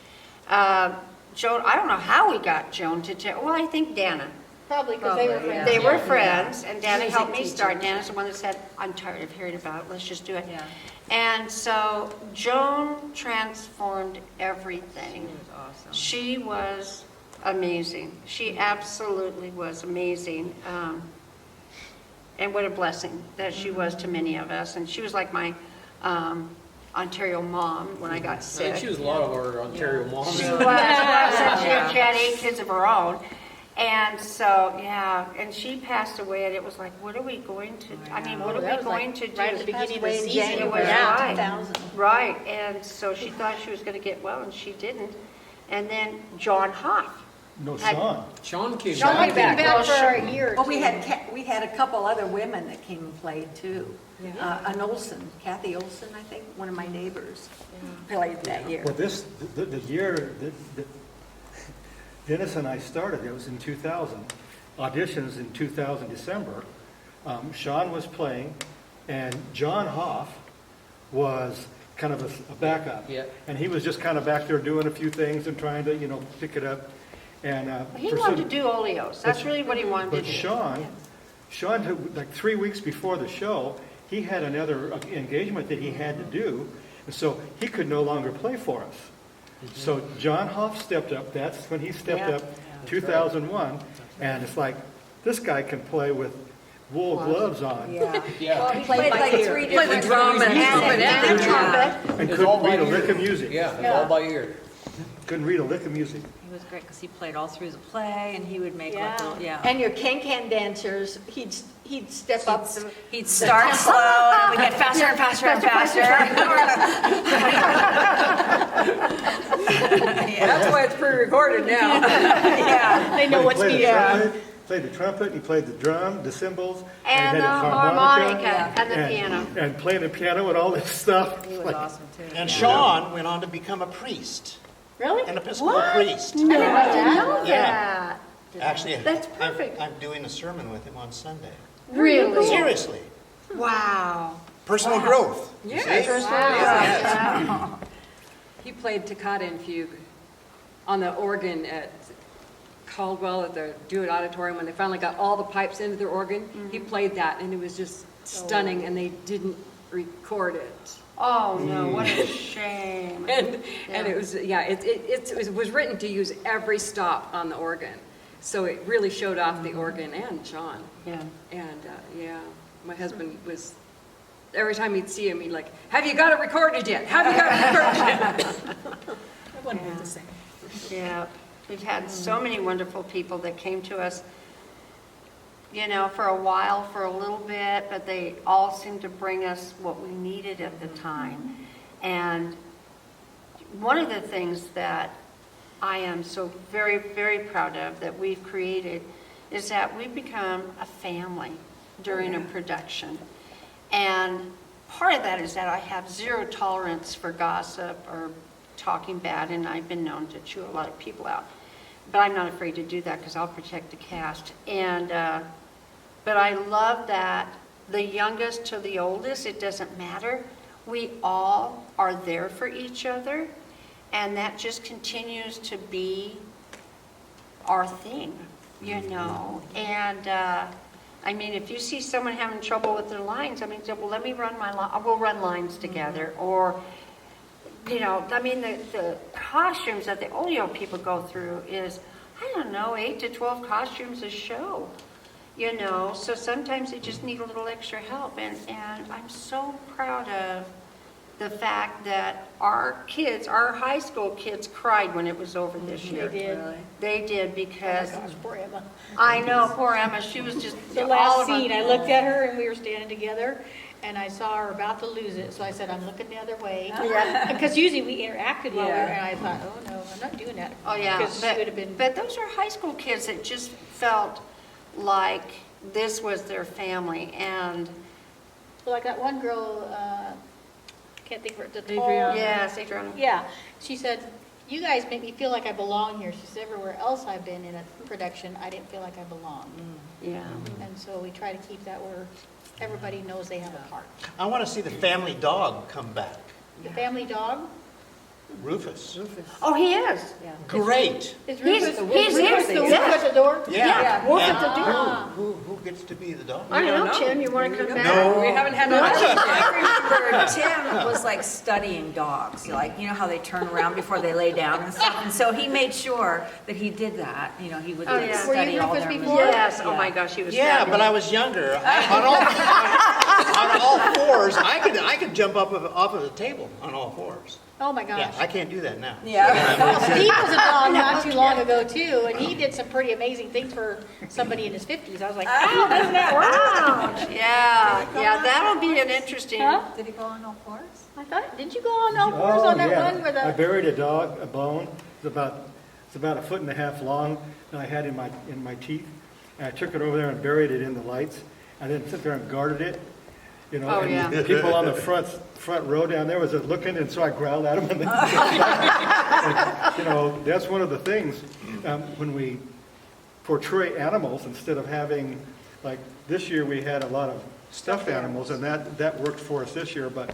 Joan, I don't know how we got Joan to tell, well, I think Dana. Probably because they were Probably, friends. They were friends, and Dana Music helped me start. teacher. Dana's the one that said, I'm tired of hearing about it, let's just do it. Yeah. And so Joan transformed everything. She was awesome. She was amazing. She absolutely was amazing. And what a blessing that she was to many of us. And she was like my Ontario mom when I got I sick. think she was a lot of our Ontario moms. She was. She had 8 kids of her own. And so, yeah, and she passed away, and it was like, what are we going to, I mean, what are That we was going like to do? right at the beginning of the away in season. January. Yeah, Right. 2000. Right, and so she thought she was going to get well, and she didn't. And then John Hoff. No, Had- Sean. Sean came Sean back. came back for a year or Well, we two. had a couple other women that came and played too. An Olson, Kathy Olson, I think, one of my neighbors, played that year. Well, the year that Dennis and I started, it was in 2000. Auditions in 2000, December. Sean was playing, and John Hoff was kind of a backup. Yeah. And he was just kind of back there doing a few things and trying to, pick it up. And He for wanted some- to do oleos. That's really what he wanted to But do. Sean, like 3 weeks before the show, he had another engagement that he had to do, and so he could no longer play for us. So John Hoff stepped up. That's when he stepped Yeah. up, 2001, and it's like, this guy can play with wool gloves on Yeah. Yeah. Well, he played like 3 Played the different drum and trumpet and And trumpet. and It's all couldn't by read a ear. lick of music. Yeah, it's all by ear. Couldn't read a lick of music. He was great because he played all through the play, and he would make like Yeah. little, yeah. And your can-can dancers, he'd step up. He'd start slow, and we'd get faster and faster and faster. That's why it's pre-recorded now. Yeah. They know what's He being done. played the trumpet, he played the drum, the cymbals, And he the had a harmonica and the piano. And playing the piano and all this stuff. He was Like, awesome too. And Sean went on to become a priest, Really? an Episcopal priest. I didn't know Yeah. that. Actually, That's perfect. I'm doing a sermon with him on Sunday. Really? Seriously. Wow. Personal growth. you Yes. see? Wow. He played Toccata and Fugue on the organ at Caldwell at the Dewitt Auditorium. When they finally got all the pipes into their organ, he played that, and it was just stunning, and they didn't record it. Oh, no, what a shame. And it was, yeah, it was written to use every stop on the organ. So it really showed off the organ and Sean. Yeah. And, yeah, my husband was, every time he'd see him, he'd like, have you got it recorded yet? Have you got it recorded yet? I wouldn't be the same. Yeah, we've had so many wonderful people that came to us, for a while, for a little bit, but they all seemed to bring us what we needed at the time. And one of the things that I am so very, very proud of that we've created is that we've become a family during a production. And part of that is that I have zero tolerance for gossip or talking bad, and I've been known to chew a lot of people out. But I'm not afraid to do that because I'll protect the cast. And but I love that the youngest to the oldest, it doesn't matter. We all are there for each other, and that just continues to be our thing, And I mean, if you see someone having trouble with their lines, I mean, well, let me run we'll run lines together, or. I mean, the costumes that the olio people go through is, I don't know, 8 to 12 costumes a show, So sometimes they just need a little extra help. And I'm so proud of the fact that our high school kids cried when it was over this year. They did. They did because, Gosh, poor Emma. I know, poor Emma, she was just. The all last of them- scene, I looked at her and we were standing together and I saw her about to lose it. So I said, I'm looking the other way. Because usually we interacted while we were, and I thought, oh no, I'm not doing that. Oh, yeah. Because she would have been. But those are high school kids that just felt like this was their family, and Well, like that one girl, can't think of her, the tall. Adriana. yes, Adriana. Yeah, she said, you guys make me feel like I belong here. She said, everywhere else I've been in a production, I didn't feel like I belonged. Yeah. And so we try to keep that where everybody knows they have a part. I want to see the family dog come back, The family dog? Rufus. Oh, he is. Great. Is He's Rufus, in. Rufus the wolf at the door? Yeah. Wolf And at the door. Who gets to be the dog? I don't know, Tim, you want to come back? No. We haven't had I remember Tim was like studying dogs, like, you know how they turn around before they lay down and stuff. And so he made sure that he did that, you know, he would Oh, like, yeah. Were you study all Rufus their before? movements. Yes, oh my gosh, he was Yeah, but fabulous. I was younger. On all fours, I could jump up off of the table on all fours. Oh, my Yeah, gosh. I can't do that now. Yeah. Steve was a dog not too long ago, too, and he did some pretty amazing things for somebody in his 50s. I was like, oh, doesn't that work? Ouch, yeah, that'll be an interesting. Huh? Did he go on all fours? I thought, didn't you go on all fours on that one where I the, buried a dog, a bone. It's about 1.5 feet long that I had in my teeth. And I took it over there and buried it in the lights. And then sit there and guarded it. You know, Oh, and yeah. the people on the front row down there was looking, and so I growled at them. And you know, that's one of the things when we portray animals instead of having, like this year we had a lot of stuffed animals, and that worked for us this year. But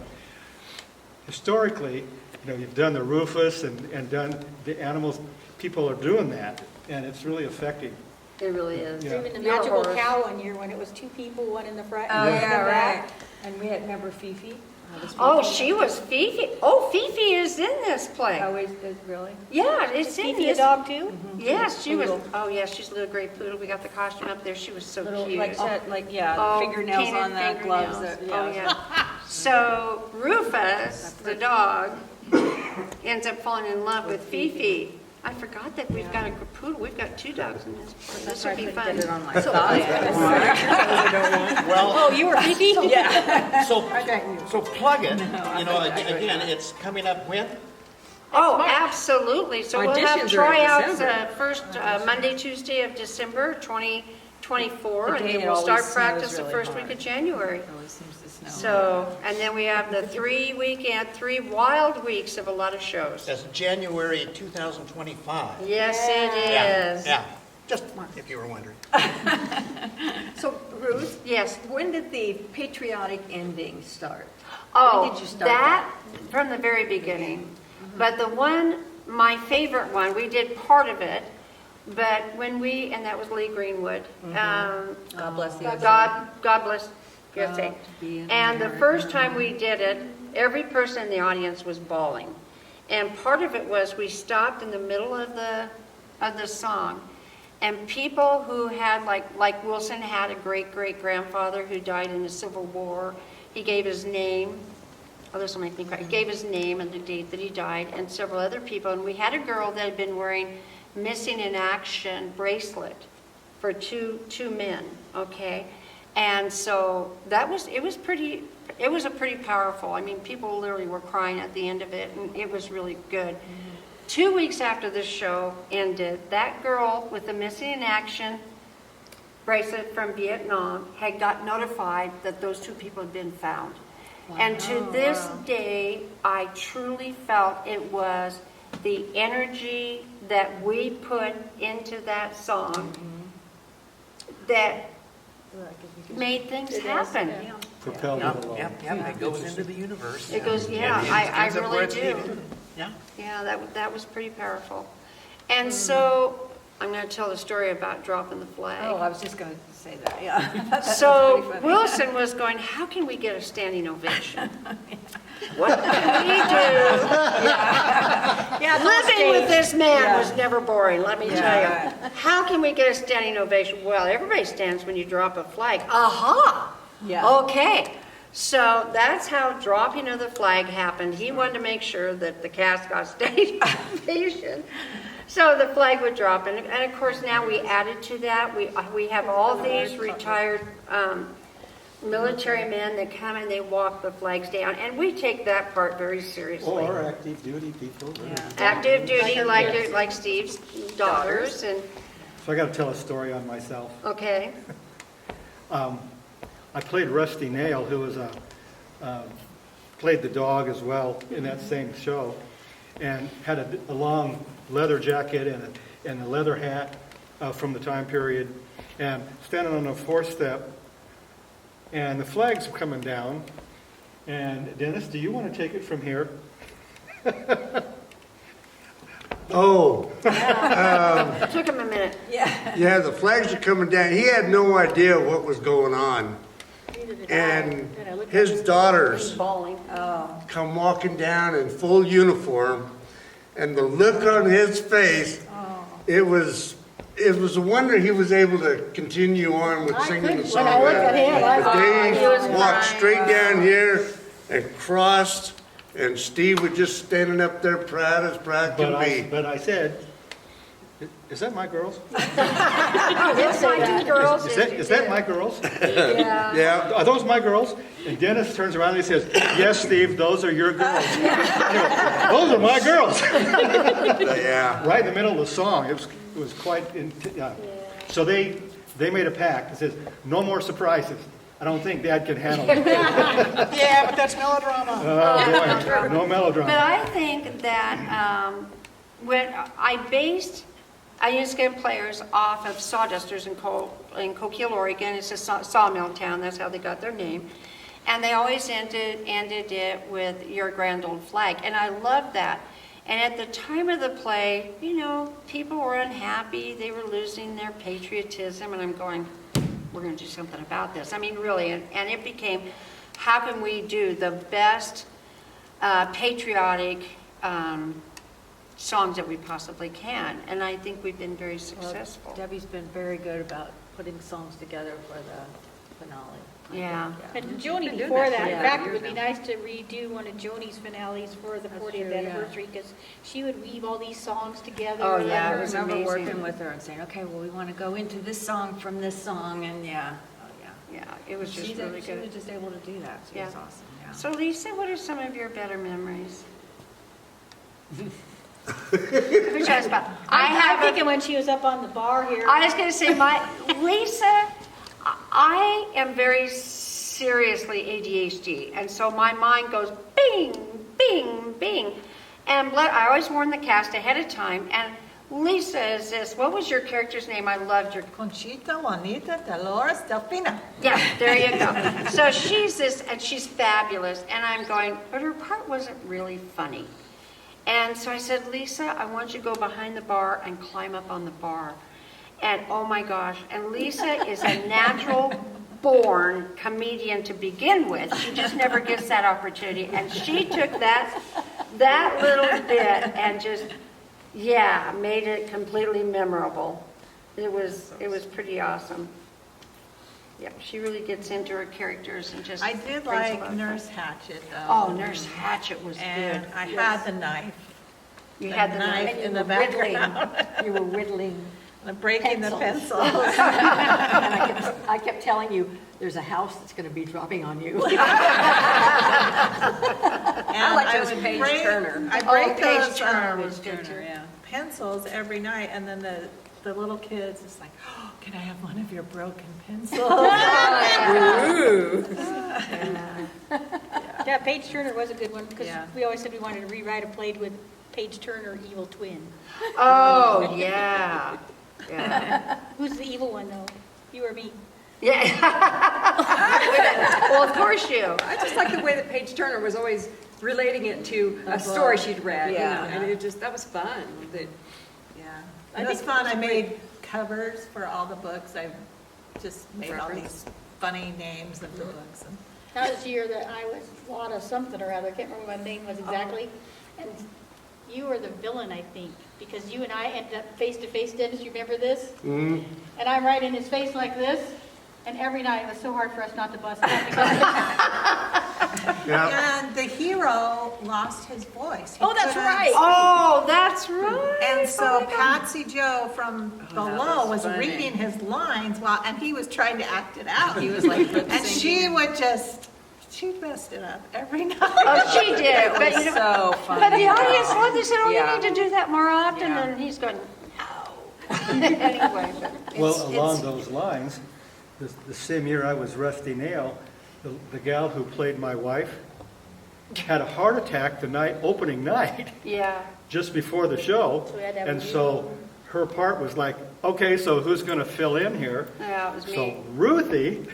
historically, you know, you've done the Rufus and done the animals. People are doing that, and it's really effective. It really is. Yeah. even the Your magical horse. cow one year when it was 2 people, one in the front Oh, and one in the yeah, back? right. And we had, remember Fifi? Oh, she was Fifi. Oh, Fifi is in this play. Oh, is really? Yeah, it's in Fifi a this. dog, too? Yes, she was. Poodle. Oh, yes, she's a little gray poodle. We got the costume up there. She was so cute. Like, yeah, Oh, fingernails painted on the gloves. fingernails. Oh, yeah. So Rufus, the dog, ends up falling in love with Fifi. I forgot that we've got a poodle. We've got 2 dogs in this. This will be fun. Did it on my thigh. Well, Oh, you were Fifi? Yeah. so plug it. You know, again, it's coming up when? Oh, absolutely. So we'll have Auditions are in tryouts December. first Monday, Tuesday of December 2024, The and day then it we'll start always practice snows the really first hard. week of January. Always seems to snow. So, and then we have the 3 wild weeks of a lot of shows. That's January 2025. Yes, it is. Yeah, just if you were wondering. So Ruth, Yes. when did the patriotic ending start? Oh, When did you start that from the very beginning. But the one, my favorite one, we did part of it, but when we, and that was Lee Greenwood. God bless the God bless USA. be an And the first time we did it, every person in the audience was bawling. And part of it was we stopped in the middle of the song, and people who had, like Wilson had a great-great-grandfather who died in the Civil War. He gave his name. Oh, this will make me cry. He gave his name and the date that he died, and several other people. And we had a girl that had been wearing missing in action bracelet for two men, okay? And so it was a pretty powerful, I mean, people literally were crying at the end of it, and it was really good. 2 weeks after the show ended, that girl with the missing in action bracelet from Vietnam had got notified that those 2 people had been found. And to this day, I truly felt it was the energy that we put into that song that made things happen. Propelled it along. It goes into the universe. It goes, yeah, It I ends up where really it's do. needed. Yeah. Yeah, that was pretty powerful. And so, I'm going to tell the story about dropping the flag. Oh, I was just going to say that, yeah. So Wilson was going, how can we get a standing ovation? What can we do? Yeah, Living with this man Yeah. was never boring, let me tell Yeah. you. How can we get a standing ovation? Well, everybody stands when you drop a flag. Aha! Yeah. Okay. So that's how dropping of the flag happened. He wanted to make sure that the cast got standing ovation. So the flag would drop, and of course now we added to that. We have all these retired military men that come and they walk the flags down, and we take that part very seriously. Or active duty people. Active duty, like Steve's daughters, and So I got to tell a story on myself. okay, I played Rusty Nail, who was played the dog as well in that same show, and had a long leather jacket and a leather hat from the time period, and standing on the fourth step, and the flag's coming down. And Dennis, do you want to take it from here? Oh, It took him a minute. yeah, the flags are coming down. He had no idea what was going on. And his daughters Bawling. come walking down in full uniform, and the look on his face, it was a wonder he was able to continue on with singing the song. When I looked at him, I thought, he was Dave walked crying. straight down here and crossed, and Steve was just standing up there proud as proud could be. But I said, is that my girls? Yes, my two girls. Is that my girls? Yeah. Yeah, Are those my girls? And Dennis turns around and he says, yes, Steve, those are your girls. I go, those are my girls. yeah. Right in the middle of the song. It was quite, so they made a pact. It says, no more surprises. I don't think Dad can handle it. Yeah, but that's melodrama. Boy, no But melodrama. I think that when I based Onion Skin Players off of Sawdusters in Coquille, Oregon, it's a sawmill town, that's how they got their name. And they always ended it with Your Grand Old Flag, and I loved that. And at the time of the play, you know, people were unhappy, they were losing their patriotism, and I'm going, we're going to do something about this. I mean, really, and it became, how can we do the best patriotic songs that we possibly can? And I think we've been very successful. Debbie's been very good about putting songs together for the finale. Yeah. And Joni doing before that that, for in 5 fact, it years would be now. nice to redo one of Joni's finales for the That's 40th true, yeah. anniversary, because she would weave all these songs together. Oh, and yeah, let it her- was I remember amazing. working with her and saying, okay, well, we want to go into this song from this song, and yeah. Oh, yeah. Yeah, it was just She really was good. just able to do that. She was Yeah. awesome, yeah. So Lisa, what are some of your better memories? I'm thinking when she was up on the bar here. I was going to say, Lisa, I am very seriously ADHD, and so my mind goes bing, bing, bing. And I always warn the cast ahead of time, and Lisa is this, what was your character's name? I loved your, Conchita, Juanita, Dolores, Delfina. yeah, there you go. So she's this, and she's fabulous, and I'm going, but her part wasn't really funny. And so I said, Lisa, I want you to go behind the bar and climb up on the bar. And oh my gosh, and Lisa is a natural born comedian to begin with. She just never gets that opportunity. And she took that little bit and just, yeah, made it completely memorable. It was pretty awesome. Yeah, she really gets into her characters and just. I did brings a lot like of Nurse Hatchet, though. Oh, Nurse Hatchet was And good. I Yes. had the knife, You the had the knife knife. in the background. You were whittling. And breaking the Pencils. pencil. And I kept telling you, there's a house that's going to be dropping on you. And I like those would Page break- Turner. I break Paige those Turner was good too. Yeah. pencils every night, and then the little kids is like, oh, can I have one of your broken pencils? Yeah, Paige Turner was a good one, because Yeah. we always said we wanted to rewrite a play with Paige Turner, evil twin. Oh, yeah. Yeah. Who's the evil one, though? You or me? Yeah. Well, of course you. I just like the way that Paige Turner was always relating it to a story she'd read, you know, Yeah. and it just, that was fun. That- Yeah, it was fun. I made covers for all the books. I just made all these funny names of the books. And That was the year that I was Lotta something or other, I can't remember what my name was exactly. And you were the villain, I think, because you and I ended up face to face, Dennis, you remember this? Mhm. And I'm right in his face like this, and every night it was so hard for us not to bust out. Yeah. And the hero lost his voice. He Oh, that's couldn't- right. Oh, that's right. And so Oh, my God. Patsy Joe from below was funny. reading his lines and he was trying to act it out. He was like lip And she syncing. would she messed it up every night. Oh, she did. It But, was you know, so funny. but the audience loved it. They said, oh, Yeah. you need to do that more often. Yeah. And he's going, no. Anyway. But Well, it's- along it's- those lines, the same year I was Rusty Nail, the gal who played my wife had a heart attack the opening night, Yeah. just before the show. So we had to have And a new so her part was like, okay, so who's going to fill in here? Yeah, it was So me. Ruthie,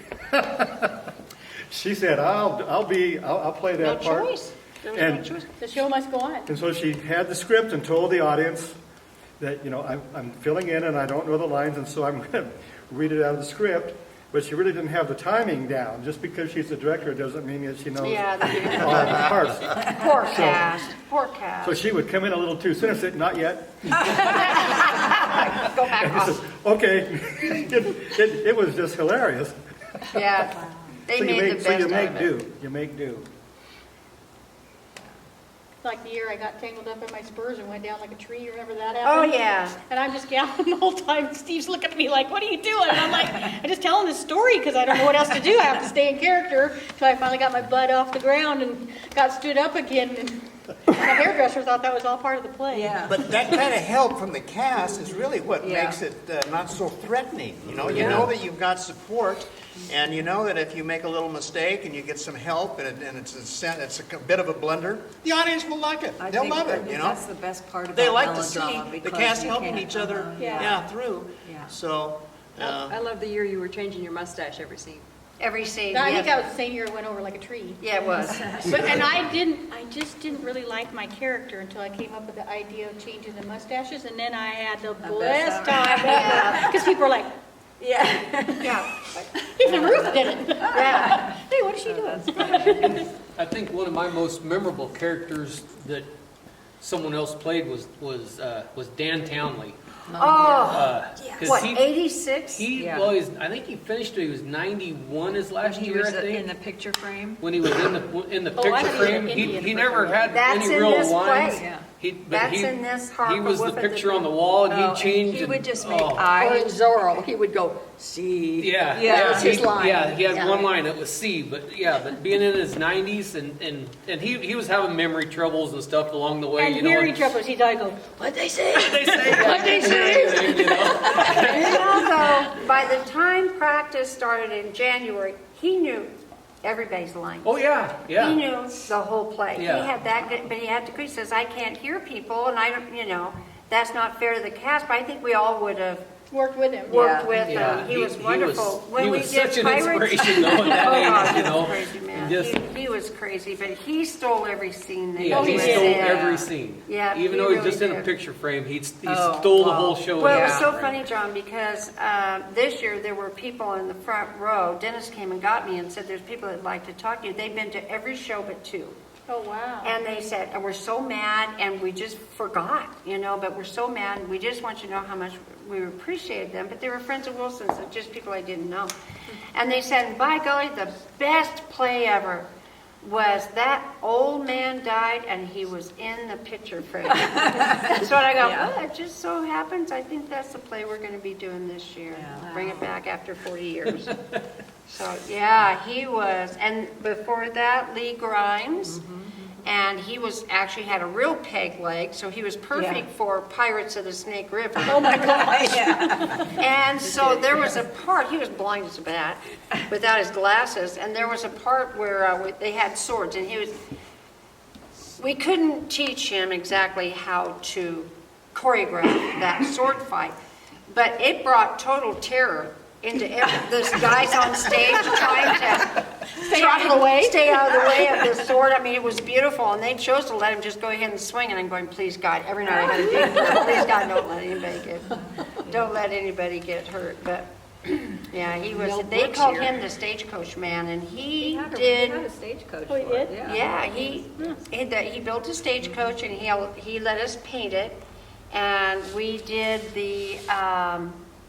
she said, I'll play No that part. choice. There was no And- choice. The show must go on. And so she had the script and told the audience that, I'm filling in and I don't know the lines, and so I'm going to read it out of the script. But she really didn't have the timing down. Just because she's the director doesn't mean that she knows Yeah, all the parts. Poor cast. Poor cast. So she would come in a little too soon and say, not yet. Go back And he off. says, okay. It was just hilarious. Yeah. They So made the best you out make of it. do. You make do. Like the year I got tangled up in my spurs and went down like a tree, remember that Oh, happened? yeah. And I'm just galloping the whole time. Steve's looking at me like, what are you doing? And I'm like, I'm just telling this story because I don't know what else to do. I have to stay in character. So I finally got my butt off the ground and got stood up again. And my hairdresser thought that was all part of the play. Yeah. But that kind of help from the cast is really what Yeah. makes it not so threatening. You know that you've got support, and you know that if you make a little mistake and you get some help, and it's a bit of a blunder, the audience will like it. I They'll think love it. That's the best part about They like to see melodrama, the because cast you helping can't- each other, Yeah. through. Yeah. So. I love the year you were changing your mustache every scene. Every scene. I think yeah. that was the same year it went over like a tree. Yeah, it was. And I just didn't really like my character until I came up with the idea of changing the mustaches, and then I had the best time ever. Because people were like, Yeah. Yeah. even Ruth did it. Yeah. Hey, what is she doing? I think one of my most memorable characters that someone else played was Dan Townley. Oh, 'Cause what, he- 86? He Yeah. was, I think he finished, he was 91 his last He year, was I think. in the picture frame. When he was in the Oh, I picture thought he was frame, an Indian he for never some had That's any in real this lines. play. Yeah. But That's in this He Harper was the Whip at the picture on the Drum. wall, and Oh, he'd change. He would and- just make oh. Or in eyes. Zorro, he would go, see. Yeah, Yeah. That was his line. Yeah, he had Yeah. one line that was C, but being in his 90s and he was having memory troubles and stuff along the way, And you know. hearing troubles, he'd always go, what'd they say? They say, what they say, you know. You know, though, by the time practice started in January, he knew everybody's line. Oh yeah, yeah. He knew the whole play. Yeah. He had that good, but he had to, he says, I can't hear people, and I don't, that's not fair to the cast, but I think we all would have Worked with him. worked with Yeah, him. He was wonderful. When he we was did such an Pirates- inspiration though at that Oh, age, God, you he know. was crazy, man. Just- He was crazy, but he stole every scene that Yeah, he he was stole in. every scene. Yeah, Even he though he's really just in a did. picture frame, he Oh, stole the wow. whole show. Well, in it a was picture so frame. funny, John, because this year there were people in the front row. Dennis came and got me and said, there's people that'd like to talk to you. They've been to every show but 2. Oh, wow. And they said, and we're so mad, and we just forgot, but we're so mad, and we just want you to know how much we appreciated them. But they were friends of Wilson's, and just people I didn't know. And they said, by golly, the best play ever was that old man died, and he was in the picture frame. So I go, Yeah. well, it just so happens, I think that's the play we're going to be doing this year. Yeah. Bring it back after 40 years. So, yeah, he was. And before that, Lee Grimes. And he was actually had a real peg leg, so he was perfect Yeah. for Pirates of the Snake River. Oh, my gosh. And so there was a part, he was blind as a bat, without his glasses, and there was a part where they had swords, and we couldn't teach him exactly how to choreograph that sword fight, but it brought total terror into this guys on stage trying to Stay out of the way. Stay out of the way of the sword. I mean, it was beautiful, and they chose to let him just go ahead and swing. And I'm going, please God, every night I had to do, please God, don't let anybody get hurt. But yeah, he was. No They brooks called here. him the stagecoach man, and he had did. a stagecoach. Oh, he for it, did? Yeah, he built a stagecoach, and he let us paint it, and we did the.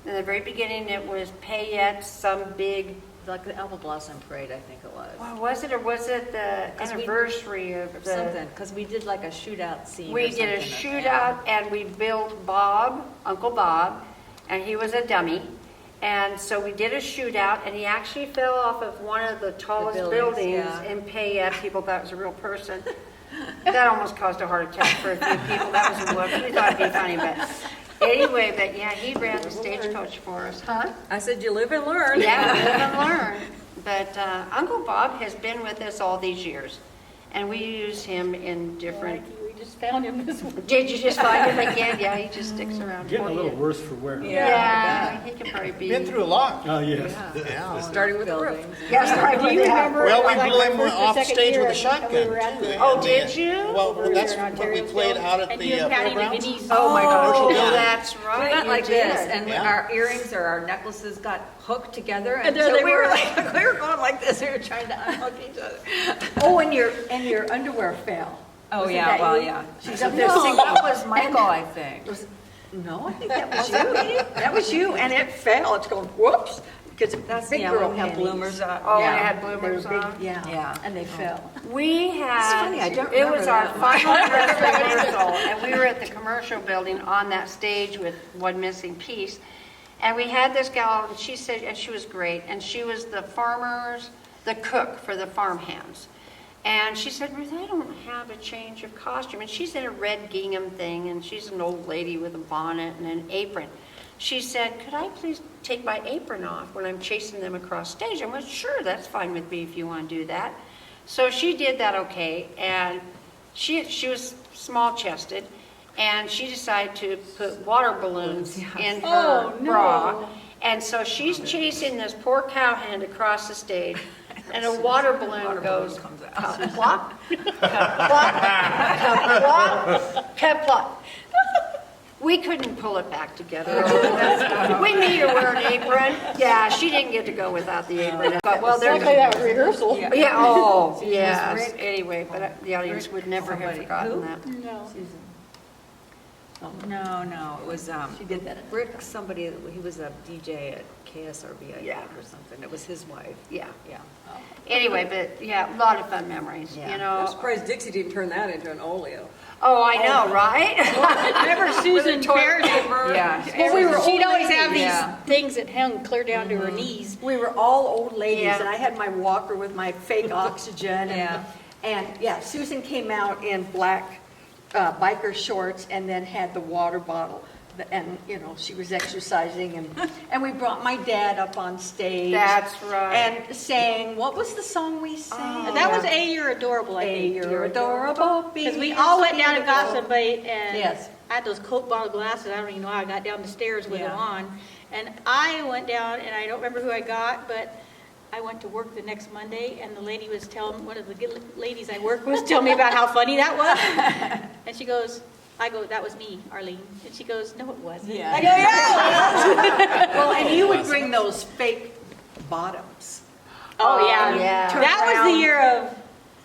In the very beginning, it was Payette, some big. Like the Apple Blossom Parade, I think it was. Or was it the 'Cause we- anniversary of the? Something, because we did like a shootout scene. We or did a something like shootout, and we built Bob, Uncle Bob, and he was a dummy. And so we did a shootout, and he actually fell off of one of the tallest buildings, buildings yeah. in Payette. People thought it was a real person. That almost caused a heart attack for a few people. That was a whoop. We thought it'd be funny, but Anyway, but yeah, he ran the stagecoach for us, huh? I said, you live and learn. Yeah, live and learn. But Uncle Bob has been with us all these years, and we use him in different. We just found him this week. Did you just find him again? Yeah, he just sticks around Getting for a you. little worse for wear. Yeah, he can probably be. Been through a lot. Oh, yes. Yeah. Starting with the roof. Yeah, sorry, Do you remember? Well, we like, blew our him first or off second stage year with a and we were at shotgun, too. the- Oh, did you? Well, we were that's in what we Ontario played still, out at and the you and Patty fairgrounds. Denise. Oh, my gosh, Oh, yeah. that's We right. went you like did. this, and Yeah. our earrings or our necklaces got hooked together, and And there so they we were were. like, we were going like this, we were trying to unhook each other. Oh, and your underwear fell. Oh, Wasn't yeah, that well, you? yeah. She's up there singing, that was Michael, I think. No, I think that was you. That was you, and it fell. It's going whoops, because That's, big yeah, girl we had panties. bloomers on. Oh, Yeah, it had they were bloomers big, on? Yeah, Yeah. and they fell. We had, funny, I don't it was remember our that final dress rehearsal, and we were at the commercial building on that stage with one missing piece. And we had this gal, and she said, and she was great, and she was the cook for the farmhands. And she said, Ruth, I don't have a change of costume. And she's in a red gingham thing, and she's an old lady with a bonnet and an apron. She said, could I please take my apron off when I'm chasing them across stage? I went, sure, that's fine with me if you want to do that. So she did that okay, and she was small-chested, and she decided to put water balloons in her Oh, no. bra. And so she's chasing this poor cowhand across the stage, and a water balloon goes plop, plop, plop, plop. We couldn't pull it back together. We made her wear an apron. Yeah, she didn't get to go without the apron. But well, there's Luckily, that was rehearsal. yeah. Oh, yes. Anyway, but the audience would never have forgotten that. No. No, it was, She did that. Rick, somebody, he was a DJ at KSRB, I Yeah. think, or something. It was his wife. Yeah. Yeah. Anyway, but yeah, a lot of fun memories. Yeah. You I'm know. surprised Dixie didn't turn that into an olio. Oh, I know, right? Remember Susan Paris? Yeah. Well, we were She'd old always have ladies. these Yeah. things that hung clear down to her knees. We were all old ladies, Yeah. and I had my walker with my fake oxygen. Yeah. And yeah, Susan came out in black biker shorts and then had the water bottle. And, you know, she was exercising, and we brought my dad up on stage. That's right. And sang, what was the song we sang? And that was A, You're Adorable, I Hey, think. you're adorable. Because we all went down and got somebody, and Yes. I had those Coke bottle glasses, I don't even know how I got down the stairs with them Yeah. on. And I went down, and I don't remember who I got, but I went to work the next Monday, and the lady was telling, one of the good ladies I work with, telling me about how funny that was. And she goes, I go, that was me, Arlene. And she goes, no, it wasn't. Yeah. I go, yeah. Well, and you would bring those fake bottoms. Oh, yeah. yeah. That was the year of,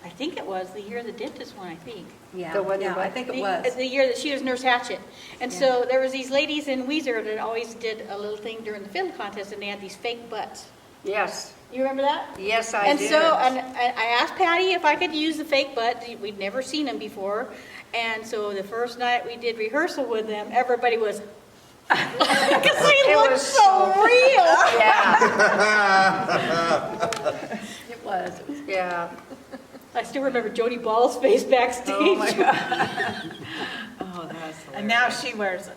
I think it was the year of the dentist one, I think. Yeah, The one yeah, that- I think it was. The year that she was Nurse Hatchet. And so there was these ladies in Weiser that always did a little thing during the film contest, and they had these fake butts. Yes. You remember that? Yes, I And did. so, and I asked Patty if I could use the fake butt. We'd never seen them before. And so the first night we did rehearsal with them, everybody was, because they looked was so real. Yeah, It was. yeah. I still remember Jody Ball's face backstage. Oh, my God. Oh, that's hilarious. And now she wears it.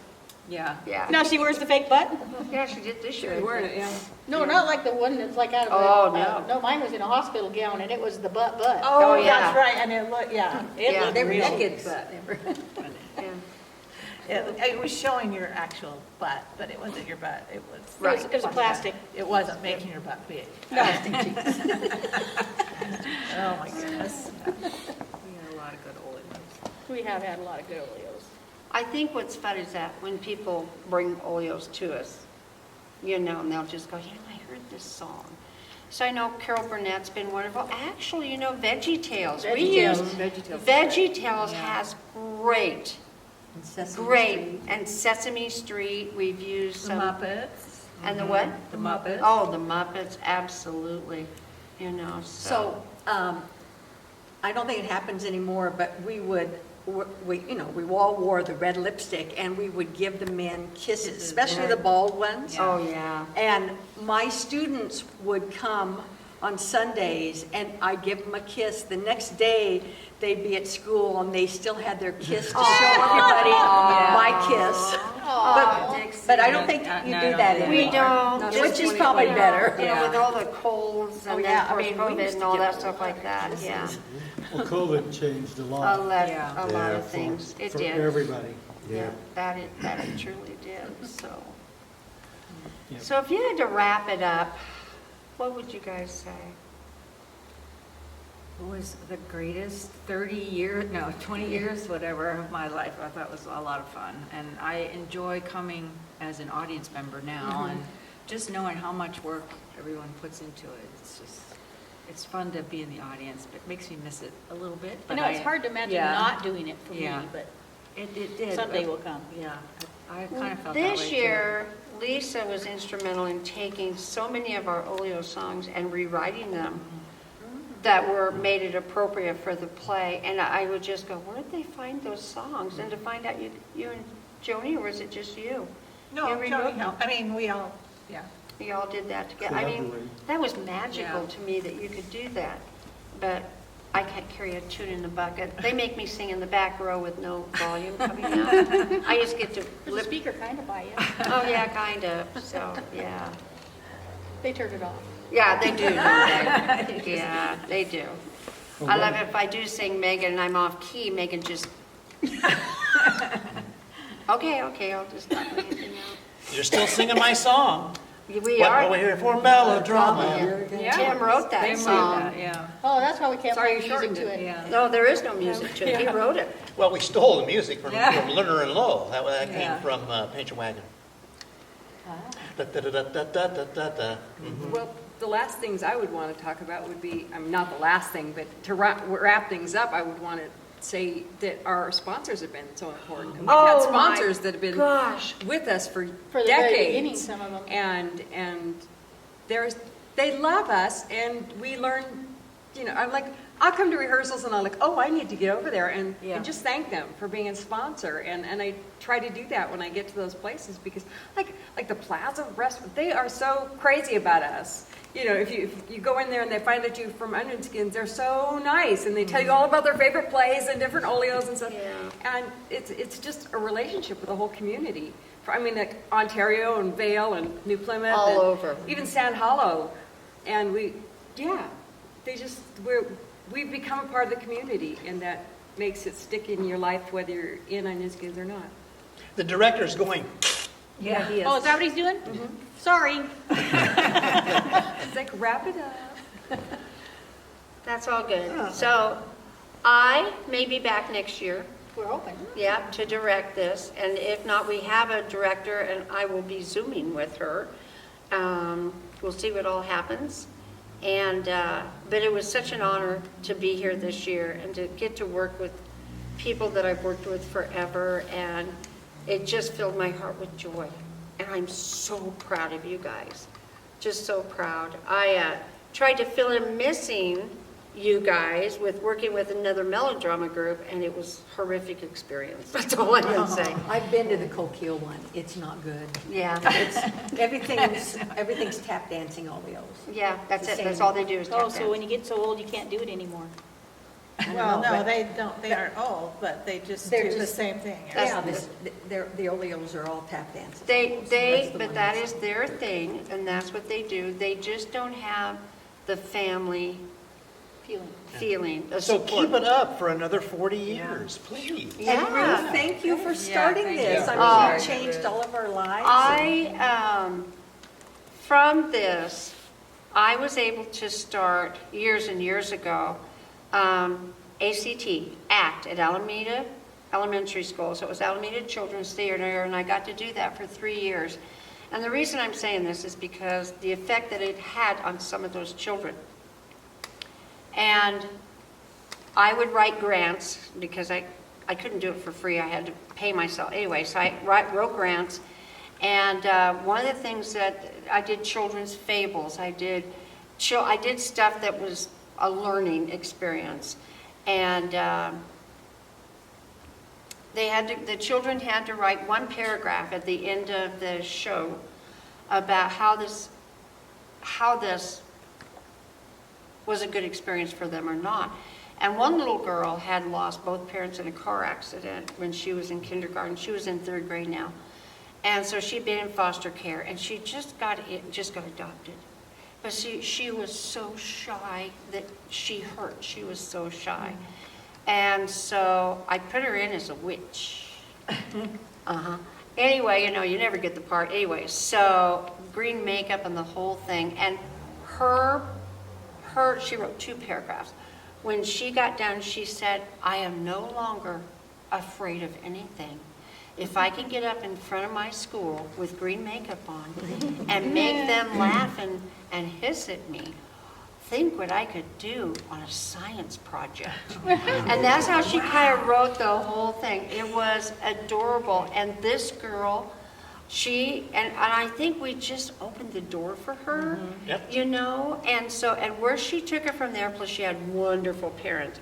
Yeah. Yeah. Now she wears the fake butt? Yeah, she did this year. You're wearing it, yeah. No, not like the one that's like out of Oh, a, no. no, mine was in a hospital gown, and it was the butt. Oh, yeah. That's right, and it looked, yeah. It Yeah. looked They were real. naked, but. Yeah. It was showing your actual butt, but it wasn't your butt, it was. Right. It was a plastic. It wasn't making your butt big. Plastic cheeks. Oh, my goodness. We had a lot of good olios. We have had a lot of good oleos. I think what's fun is that when people bring oleos to us, you know, and they'll just go, you know, I heard this song. So I know Carol Burnett's been wonderful. Actually, you know, VeggieTales. VeggieTales has great, And Sesame great. Street. And Sesame Street, we've used The some. Muppets. And the what? The Muppets. Oh, the Muppets, absolutely. You know, So, I don't think it happens anymore, but we all wore the red lipstick, and we would give the men kisses, especially the bald ones. Oh, yeah. And my students would come on Sundays, and I'd give them a kiss. The next day, they'd be at school, and they still had their kiss to show everybody my kiss. But I don't think you do that do anymore. We don't. Which is probably better. You know, with all the colds Oh, and yeah, then, of I course, mean, we COVID used and to all get that a stuff like that, yeah. Well, COVID changed a A lot lot, Yeah. a lot of things. It for did. everybody. Yeah, that it truly did, so. Yep. So if you had to wrap it up, what would you guys say? It was the greatest 20 years, whatever, of my life. I thought it was a lot of fun. And I enjoy coming as an audience member now and just knowing how much work everyone puts into it. It's fun to be in the audience, but it makes me miss it a little bit. I But know, it's hard to imagine yeah. not doing it for me, Yeah. but It did. someday will come. Yeah, I kind of felt that way This too. year, Lisa was instrumental in taking so many of our olio songs and rewriting them that made it appropriate for the play. And I would just go, where did they find those songs? And to find out you and Joni, or was it just you? No, You rewrote Joni them? helped. I mean, we all, yeah. You all did that together. I mean, Collaborate. that was magical Yeah. to me that you could do that. But I can't carry a tune in the bucket. They make me sing in the back row with no volume coming out. I just get to There's a lip. speaker kind of by you. Oh, yeah, kind of. So, yeah. They turned it off. Yeah, they do. Don't they? Yeah, they do. I love it if I do sing Megan and I'm off key, Megan just. Okay, I'll just not make anything out. You're still singing my song. We What are. we're here for melodrama. Yeah. Tim wrote that They made song. that, yeah. Oh, that's why we can't Sorry play you music shortened to it, it. yeah. No, there is no music to it. He wrote it. Well, we stole the music from Yeah. Lerner and Lowe. That came Yeah. from Paint Your Wagon. Da, da, da, da, da, da, da, da, da. Well, the last things I would want to talk about would be, I mean, not the last thing, but to wrap things up, I would want to say that our sponsors have been so important. And we've had Oh, my sponsors that have been gosh. with us for For the very beginning, decades. some of them. And they love us, and we learn, you know, I'm like, I'll come to rehearsals and I'm like, oh, I need to get over there and just thank them for being a sponsor. And I try to do that when I get to those places because like the Plaza Restaurant, they are so crazy about us. You know, if you go in there and they find that you're from Onion Skins, they're so nice and they tell you all about their favorite plays and different oleos and stuff. Yeah. And it's just a relationship with the whole community. I mean, like Ontario and Vail and New Plymouth. All and over. Even Sand Hollow. And we've become a part of the community, and that makes it stick in your life whether you're in Onion Skins or not. The director's going, Yeah, he is. Oh, is that what he's doing? Sorry. It's like, wrap it up. That's all good. So I may be back next year, We're open. yeah, to direct this. And if not, we have a director and I will be Zooming with her. We'll see what all happens. And, but it was such an honor to be here this year and to get to work with people that I've worked with forever. And it just filled my heart with joy. And I'm so proud of you guys. Just so proud. I tried to fill in missing you guys with working with another melodrama group, and it was a horrific experience. That's all I can say. I've been to the Coquille one. It's not good. Yeah, It's, everything's tap dancing oleos. yeah, that's It's it. the That's same. all they do is tap Oh, so when dance. you get so old, you can't do it anymore. Well, no, but- they don't, they aren't old, but they just They're do the just- same thing. Yeah, the oleos are all tap dancing. They, the but one that that's- is their thing, and that's what they do. They just don't have the family feeling, the so support. keep it up for another 40 years, please. And Yeah. Ruth, thank you for starting thank this. you. I mean, Oh. you changed all of our lives. From this, I was able to start years and years ago, ACT at Alameda Elementary School. So it was Alameda Children's Theater, and I got to do that for 3 years. And the reason I'm saying this is because the effect that it had on some of those children. And I would write grants because I couldn't do it for free. I had to pay myself anyway. So I wrote grants. And one of the things that I did children's fables. I did stuff that was a learning experience. And the children had to write one paragraph at the end of the show about how this was a good experience for them or not. And one little girl had lost both parents in a car accident when she was in kindergarten. She was in 3rd grade now. And so she'd been in foster care, and she just got adopted. But she was so shy that she hurt. She was so shy. And so I put her in as a witch. Anyway, you never get the part. Anyway, so green makeup and the whole thing. And she wrote 2 paragraphs. When she got done, she said, I am no longer afraid of anything. If I can get up in front of my school with green makeup on and make them laugh and hiss at me, think what I could do on a science project. And that's how she kind of wrote the whole thing. It was adorable. And this girl, and I think we just opened the door for her, Yep. And where she took her from there, plus she had wonderful parents.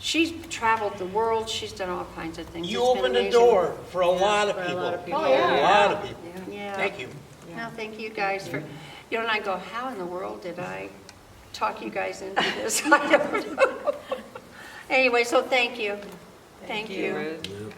She's traveled the world. She's done all kinds of things. You It's been opened a amazing. door for a lot of for a people. lot of people. A lot of people. Yeah. Thank you. No, thank you guys for, and I go, how in the world did I talk you guys into this? I don't know. Anyway, so thank you. Thank you. Ruth.